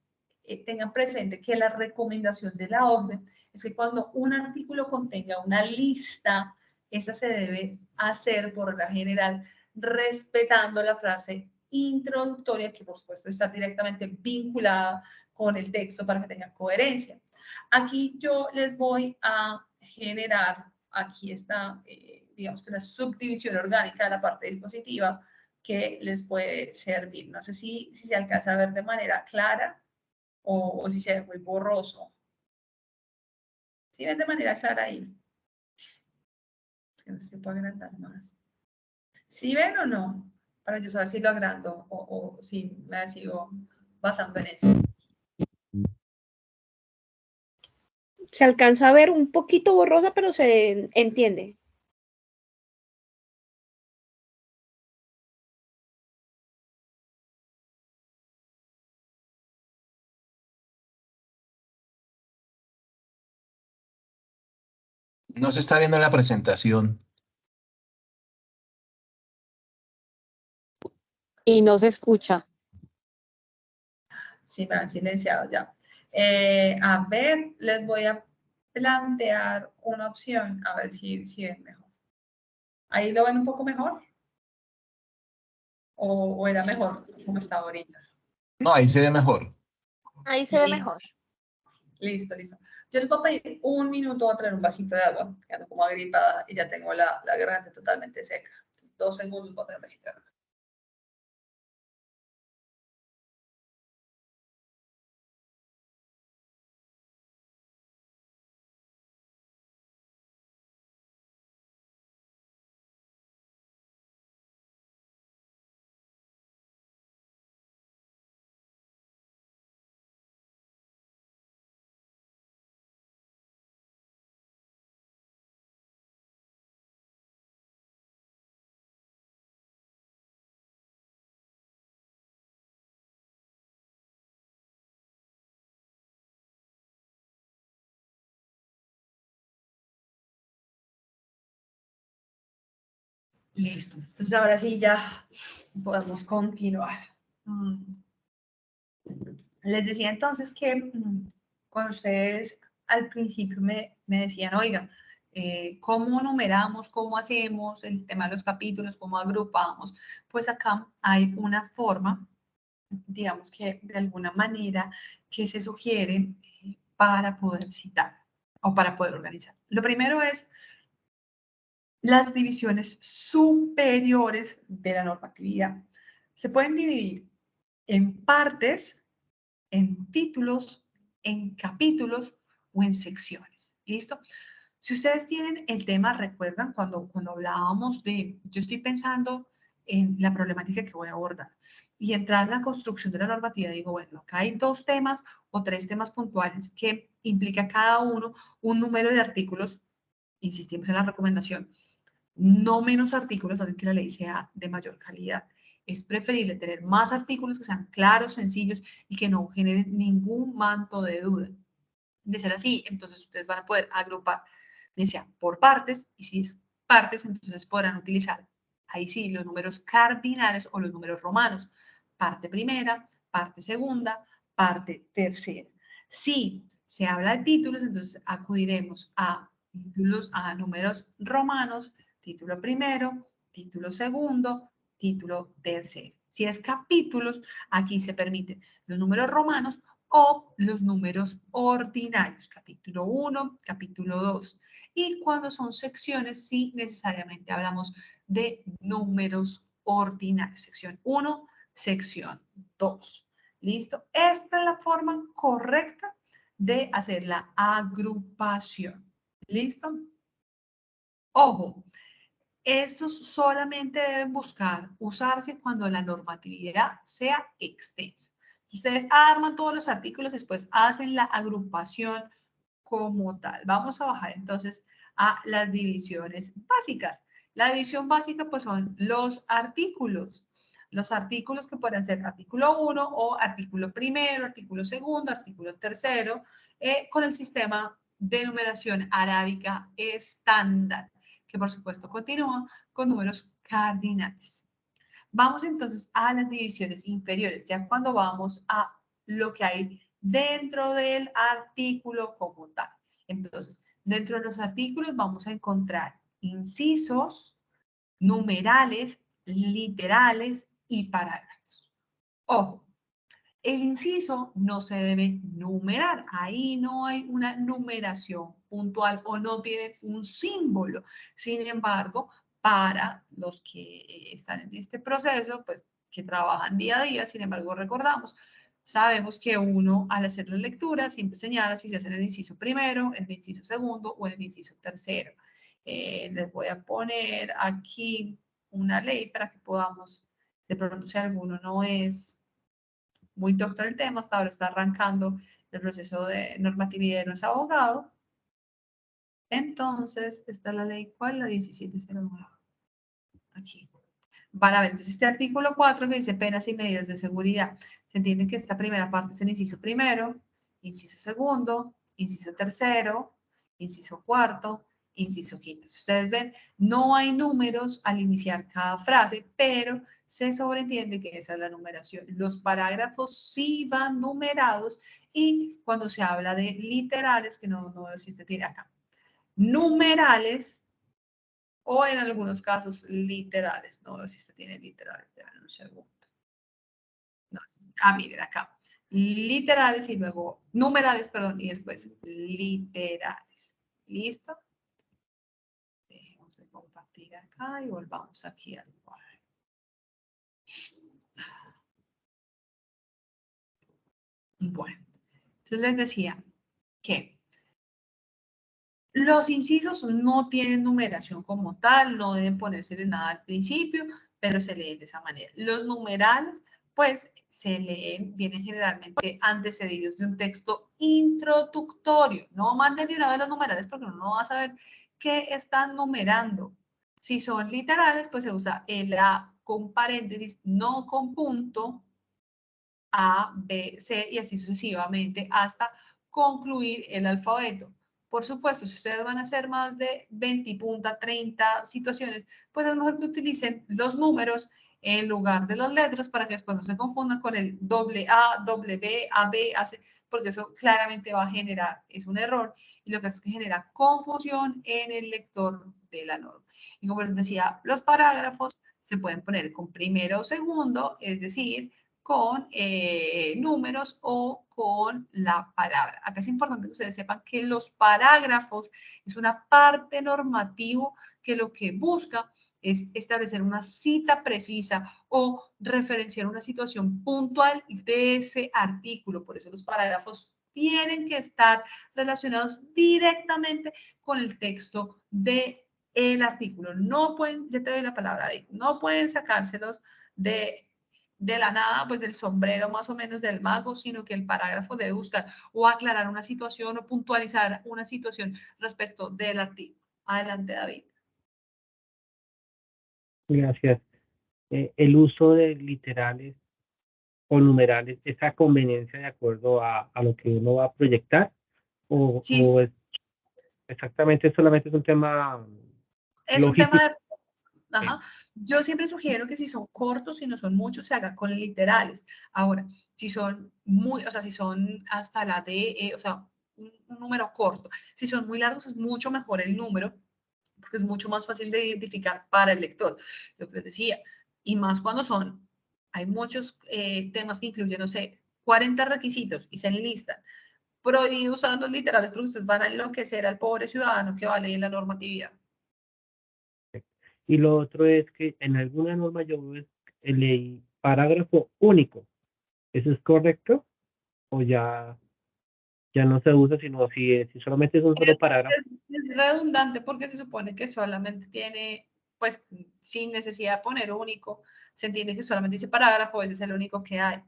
tengan presente que la recomendación de la OCDE es que cuando un artículo contenga una lista, esa se debe hacer por regla general respetando la frase introductoria, que por supuesto está directamente vinculada con el texto para que tengan coherencia. Aquí yo les voy a generar, aquí está, digamos que una subdivisión orgánica de la parte dispositiva que les puede servir. No sé si se alcanza a ver de manera clara o si se ve muy borroso. ¿Sí ven de manera clara ahí? No sé si puedo agrandar más. ¿Sí ven o no? Para yo saber si lo agrando o si me sigo basando en eso. Se alcanza a ver un poquito borrosa, pero se entiende. No se está viendo la presentación. Y no se escucha. Sí, me han silenciado ya. A ver, les voy a plantear una opción, a ver si es mejor. ¿Ahí lo ven un poco mejor? ¿O era mejor como estaba ahorita? No, ahí se ve mejor. Ahí se ve mejor. Listo, listo. Yo les voy a pedir un minuto a traer un vasito de agua, que ando como agripada y ya tengo la garganta totalmente seca. 2 segundos para traer un vasito de agua. Listo. Entonces ahora sí ya podemos continuar. Les decía entonces que cuando ustedes al principio me decían, oiga, ¿cómo numeramos? ¿Cómo hacemos el tema de los capítulos? ¿Cómo agrupamos? Pues acá hay una forma, digamos que de alguna manera, que se sugiere para poder citar o para poder organizar. Lo primero es las divisiones superiores de la normatividad. Se pueden dividir en partes, en títulos, en capítulos o en secciones. ¿Listo? Si ustedes tienen el tema, recuerdan cuando hablábamos de, yo estoy pensando en la problemática que voy a abordar y entrar en la construcción de la normativa, digo, bueno, acá hay 2 temas o 3 temas puntuales que implica cada uno un número de artículos, insistimos en la recomendación, no menos artículos, hacen que la ley sea de mayor calidad. Es preferible tener más artículos que sean claros, sencillos y que no generen ningún manto de duda. De ser así, entonces ustedes van a poder agrupar, ya sea por partes, y si es partes, entonces podrán utilizar, ahí sí, los números cardinales o los números romanos. Parte primera, parte segunda, parte tercera. Si se habla de títulos, entonces acudiremos a títulos, a números romanos, título primero, título segundo, título tercero. Si es capítulos, aquí se permiten los números romanos o los números ordinarios, capítulo 1, capítulo 2. Y cuando son secciones, sí necesariamente hablamos de números ordinarios, sección 1, sección 2. ¿Listo? Esta es la forma correcta de hacer la agrupación. ¿Listo? Ojo, estos solamente deben buscar usarse cuando la normatividad sea extensa. Ustedes arman todos los artículos, después hacen la agrupación como tal. Vamos a bajar entonces a las divisiones básicas. La división básica pues son los artículos. Los artículos que pueden ser artículo 1 o artículo primero, artículo segundo, artículo tercero, con el sistema de numeración arábica estándar, que por supuesto continúa con números cardinales. Vamos entonces a las divisiones inferiores, ya cuando vamos a lo que hay dentro del artículo como tal. Entonces, dentro de los artículos vamos a encontrar incisos, numerales, literales y parágrafos. Ojo, el inciso no se debe numerar, ahí no hay una numeración puntual o no tiene un símbolo. Sin embargo, para los que están en este proceso, pues que trabajan día a día, sin embargo, recordamos, sabemos que uno al hacer la lectura siempre señala si se hace en el inciso primero, en el inciso segundo o en el inciso tercero. Les voy a poner aquí una ley para que podamos, de pronto si alguno no es muy doctor el tema, hasta ahora está arrancando el proceso de normatividad y no es abogado. Entonces, está la ley, ¿cuál? La 1709. Aquí. Van a ver, entonces este artículo 4 que dice penas y medidas de seguridad. Se entiende que esta primera parte es el inciso primero, inciso segundo, inciso tercero, inciso cuarto, inciso quinto. Si ustedes ven, no hay números al iniciar cada frase, pero se sobreentiende que esa es la numeración. Los parágrafos sí van numerados y cuando se habla de literales, que no existe, tiene acá, numerales, o en algunos casos literales. No sé si este tiene literales, déjame un segundo. No, miren acá. Literales y luego numerales, perdón, y después literales. ¿Listo? Dejemos de compartir acá y volvamos aquí al cuadro. Bueno, entonces les decía que los incisos no tienen numeración como tal, no deben ponérsele nada al principio, pero se leen de esa manera. Los numerales, pues, se leen, vienen generalmente antecedidos de un texto introductorio. No manden de una vez los numerales porque uno no va a saber qué están numerando. Si son literales, pues se usa el A con paréntesis, no con punto, A, B, C y así sucesivamente hasta concluir el alfabeto. Por supuesto, si ustedes van a hacer más de 20 punta, 30 situaciones, pues es mejor que utilicen los números en lugar de las letras para que después no se confundan con el doble A, doble B, AB, AC, porque eso claramente va a generar, es un error, y lo que hace es que genera confusión en el lector de la norma. Y como les decía, los parágrafos se pueden poner con primero o segundo, es decir, con números o con la palabra. Acá es importante que ustedes sepan que los parágrafos es una parte normativo que lo que busca es establecer una cita precisa o referenciar una situación puntual de ese artículo. Por eso los parágrafos tienen que estar relacionados directamente con el texto del artículo. No pueden, ya te doy la palabra, no pueden sacárselos de la nada, pues del sombrero más o menos del mago, sino que el parágrafo debe buscar o aclarar una situación o puntualizar una situación respecto del artículo. Adelante, David. Gracias. El uso de literales o numerales, ¿esa conveniencia de acuerdo a lo que uno va a proyectar? Sí, ¿O es exactamente solamente es un tema es un logístico? tema de... Ajá. Yo siempre sugiero que si son cortos y no son muchos, se haga con literales. Ahora, si son muy, o sea, si son hasta la D, o sea, un número corto. Si son muy largos, es mucho mejor el número, porque es mucho más fácil de identificar para el lector. Lo que les decía, y más cuando son, hay muchos temas que incluyen, no sé, 40 requisitos y se enlistan. Prohibido usar los literales porque ustedes van a enloquecer al pobre ciudadano que va a leer la normatividad. Y lo otro es que en alguna norma yo leí parágrafo único. ¿Eso es correcto? ¿O ya no se usa, sino si solamente es un solo parágrafo? Es redundante porque se supone que solamente tiene, pues, sin necesidad de poner único, se entiende que solamente dice parágrafo, ese es el único que hay.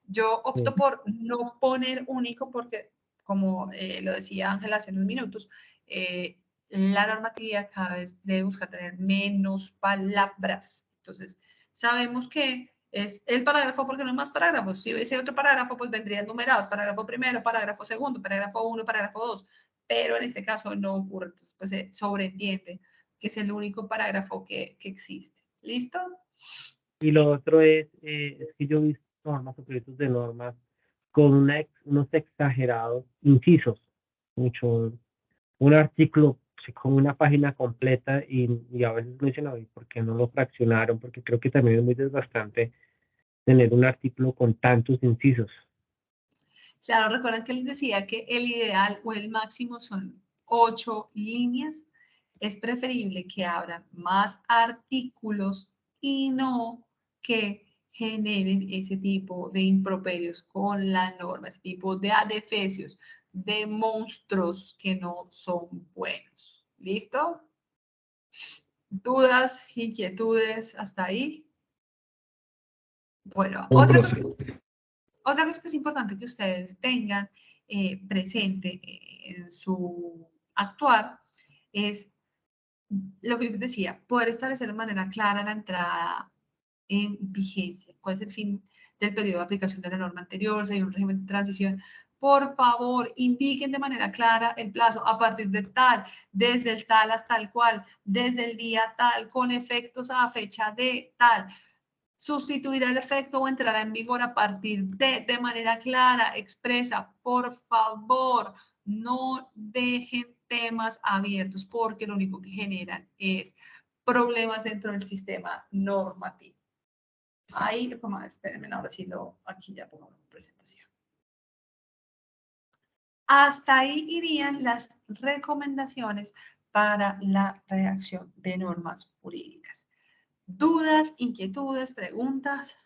Yo opto por no poner único porque, como lo decía Ángela hace unos minutos, la normatividad cada vez debe buscar tener menos palabras. Entonces, sabemos que es el parágrafo porque no hay más parágrafos. Si hubiese otro parágrafo, pues vendrían numerados, parágrafo primero, parágrafo segundo, parágrafo 1, parágrafo 2, pero en este caso no ocurre. Entonces, pues se sobreentiende que es el único parágrafo que existe. ¿Listo? Y lo otro es que yo he visto normas o proyectos de normas con unos exagerados incisos, mucho, un artículo sí, con una página completa y a veces me dicen, "Ay, ¿por qué no lo fraccionaron?" Porque creo que también es muy desgastante tener un artículo con tantos incisos. Claro, recuerdan que les decía que el ideal o el máximo son 8 líneas. Es preferible que abran más artículos y no que generen ese tipo de improperios con la norma, ese tipo de adefesios, de monstruos que no son buenos. ¿Listo? ¿Dudas, inquietudes hasta ahí? Bueno, Un profe. otra cosa que es importante que ustedes tengan presente en su actuar es lo que les decía, poder establecer de manera clara la entrada en vigencia. ¿Cuál es el fin del periodo de aplicación de la norma anterior? Si hay un régimen de transición. Por favor, indiquen de manera clara el plazo a partir de tal, desde el tal hasta el cual, desde el día tal, con efectos a fecha de tal. Sustituirá el efecto o entrará en vigor a partir de manera clara, expresa. Por favor, no dejen temas abiertos porque lo único que generan es problemas dentro del sistema normativo. Ahí, espérenme, ahora sí aquí ya pongo la presentación. Hasta ahí irían las recomendaciones para la redacción de normas jurídicas. ¿Dudas, inquietudes, preguntas?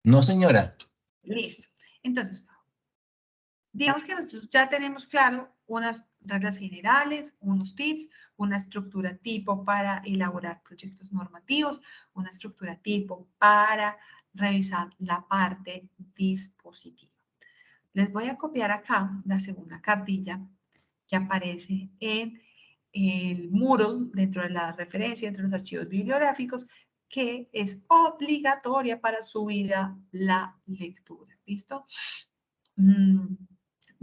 No, señora. Listo. Entonces, digamos que nosotros ya tenemos claro unas reglas generales, unos tips, una estructura tipo para elaborar proyectos normativos, una estructura tipo para revisar la parte dispositiva. Les voy a copiar acá la segunda cartilla que aparece en el Moodle dentro de la referencia, dentro de los archivos bibliográficos, que es obligatoria para subir a la lectura. ¿Listo?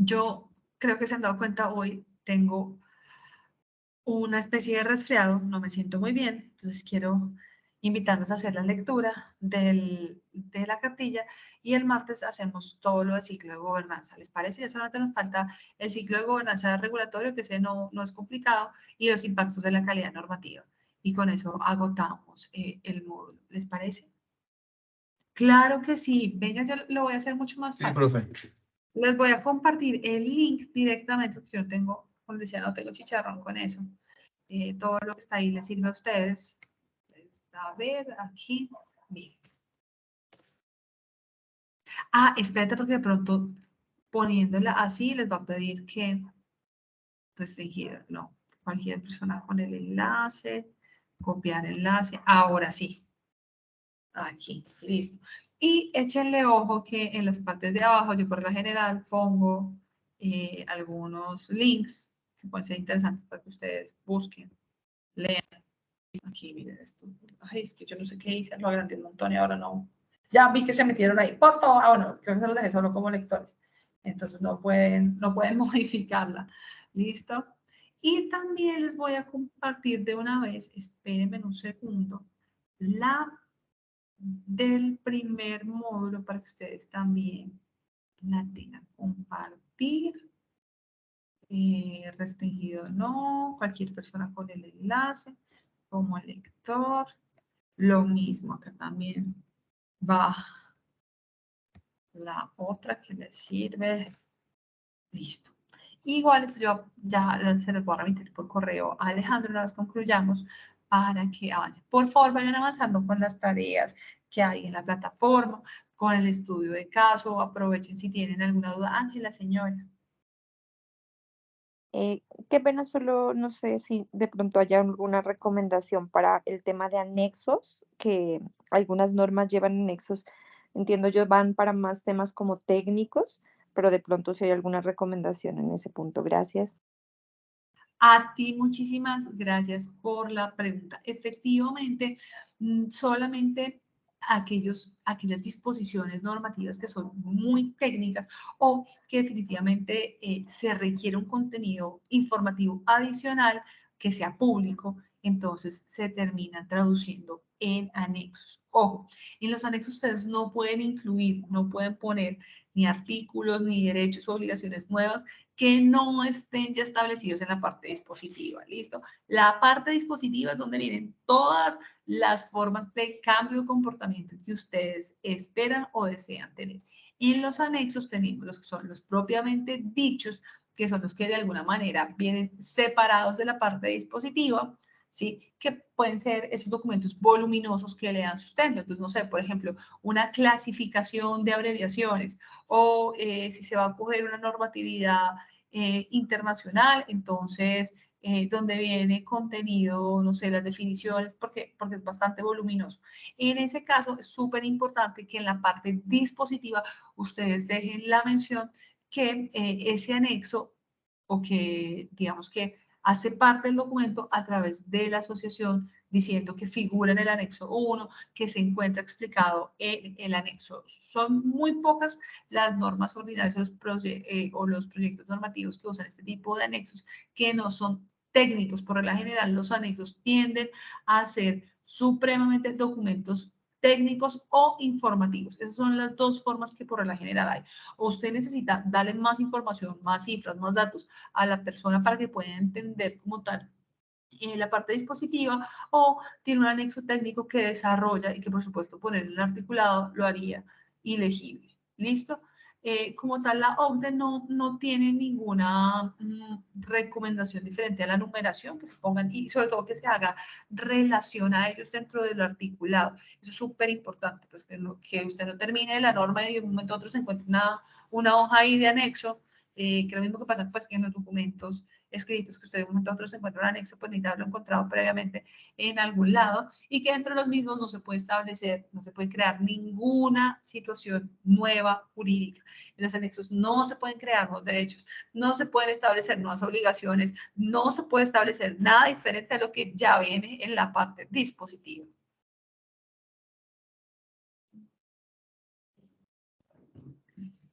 Yo creo que se han dado cuenta hoy, tengo una especie de resfriado, no me siento muy bien, entonces quiero invitarlos a hacer la lectura de la cartilla y el martes hacemos todo lo de ciclo de gobernanza. ¿Les parece? Ya solamente nos falta el ciclo de gobernanza regulatorio, que ese no es complicado, y los impactos de la calidad normativa. Y con eso agotamos el módulo. ¿Les parece? Claro que sí. Venga, yo lo voy a hacer mucho más Sí, fácil. profe. Les voy a compartir el link directamente, porque yo tengo, como decía, no tengo chicharrón con eso. Todo lo que está ahí les sirve a ustedes. A ver, aquí, miren. Ah, espérate, porque de pronto poniéndola así les va a pedir que restringida, no, cualquier persona con el enlace, copiar enlace, ahora sí, aquí, listo. Y échenle ojo que en las partes de abajo, yo por la general pongo algunos links que pueden ser interesantes para que ustedes busquen, lean. Aquí, miren esto. Ay, es que yo no sé qué hice, lo agrandé un montón y ahora no. Ya vi que se metieron ahí. Por favor, bueno, creo que se los dejé solo como lectores. Entonces no pueden modificarla. ¿Listo? Y también les voy a compartir de una vez, espérenme un segundo, la del primer módulo para que ustedes también la tengan. Compartir. Restringido no, cualquier persona con el enlace, como lector. Lo mismo, acá también va la otra que le sirve. Listo. Igual esto yo ya se los voy a remitir por correo a Alejandro una vez concluyamos para que vayan. Por favor, vayan avanzando con las tareas que hay en la plataforma, con el estudio de caso. Aprovechen si tienen alguna duda. Ángela, señora. Qué pena, solo no sé si de pronto haya alguna recomendación para el tema de anexos, que algunas normas llevan anexos, entiendo yo, van para más temas como técnicos, pero de pronto si hay alguna recomendación en ese punto. Gracias. A ti muchísimas gracias por la pregunta. Efectivamente, solamente aquellas disposiciones normativas que son muy técnicas o que definitivamente se requiere un contenido informativo adicional que sea público, entonces se terminan traduciendo en anexos. Ojo, en los anexos ustedes no pueden incluir, no pueden poner ni artículos, ni derechos o obligaciones nuevas que no estén ya establecidos en la parte dispositiva, ¿listo? La parte dispositiva es donde vienen todas las formas de cambio de comportamiento que ustedes esperan o desean tener. Y en los anexos tenemos los que son los propiamente dichos, que son los que de alguna manera vienen separados de la parte dispositiva, ¿sí? Que pueden ser esos documentos voluminosos que le dan sustento. Entonces, no sé, por ejemplo, una clasificación de abreviaciones o si se va a coger una normatividad internacional, entonces, donde viene contenido, no sé, las definiciones, porque es bastante voluminoso. En ese caso, es súper importante que en la parte dispositiva ustedes dejen la mención que ese anexo o que, digamos que hace parte del documento a través de la asociación diciendo que figura en el anexo 1, que se encuentra explicado en el anexo. Son muy pocas las normas ordinarias o los proyectos normativos que usan este tipo de anexos que no son técnicos. Por regla general, los anexos tienden a ser supremamente documentos técnicos o informativos. Esas son las dos formas que por regla general hay. O usted necesita darle más información, más cifras, más datos a la persona para que pueda entender como tal la parte dispositiva, o tiene un anexo técnico que desarrolla y que por supuesto poner en el articulado lo haría ilegible. ¿Listo? Como tal, la OCDE no tiene ninguna recomendación diferente a la numeración, que se pongan y sobre todo que se haga relación a ellos dentro del articulado. Eso es súper importante, pues que usted no termine la norma y de un momento a otro se encuentre una hoja ahí de anexo, que es lo mismo que pasa pues, en los documentos escritos, que usted de un momento a otro se encuentra un anexo, pues necesita haberlo encontrado previamente en algún lado, y que dentro de los mismos no se puede establecer, no se puede crear ninguna situación nueva jurídica. En los anexos no se pueden crear nuevos derechos, no se pueden establecer nuevas obligaciones, no se puede establecer nada diferente a lo que ya viene en la parte dispositiva.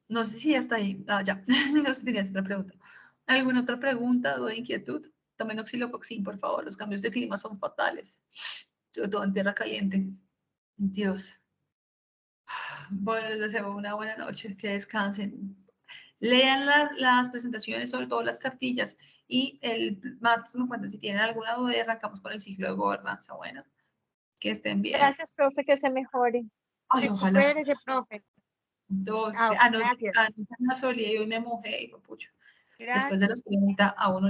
No sé si hasta ahí. Ah, ya. No sé si tenías otra pregunta. ¿Alguna otra pregunta, duda, inquietud? Tomen oxilocoxin, por favor. Los cambios de clima son fatales. Sobre todo en tierra caliente. Dios. Bueno, les deseo una buena noche. Que descansen. Lean las presentaciones, sobre todo las cartillas. Y el martes me cuentan si tienen alguna duda y arrancamos con el ciclo de gobernanza. Bueno, que estén bien. Gracias, profe, que se mejore. Ay, ojalá. Recupérese, profe. Dos. Chao, Anoche gracias. me solía y hoy me mojé y pucho. Gracias. Después de los 30 a uno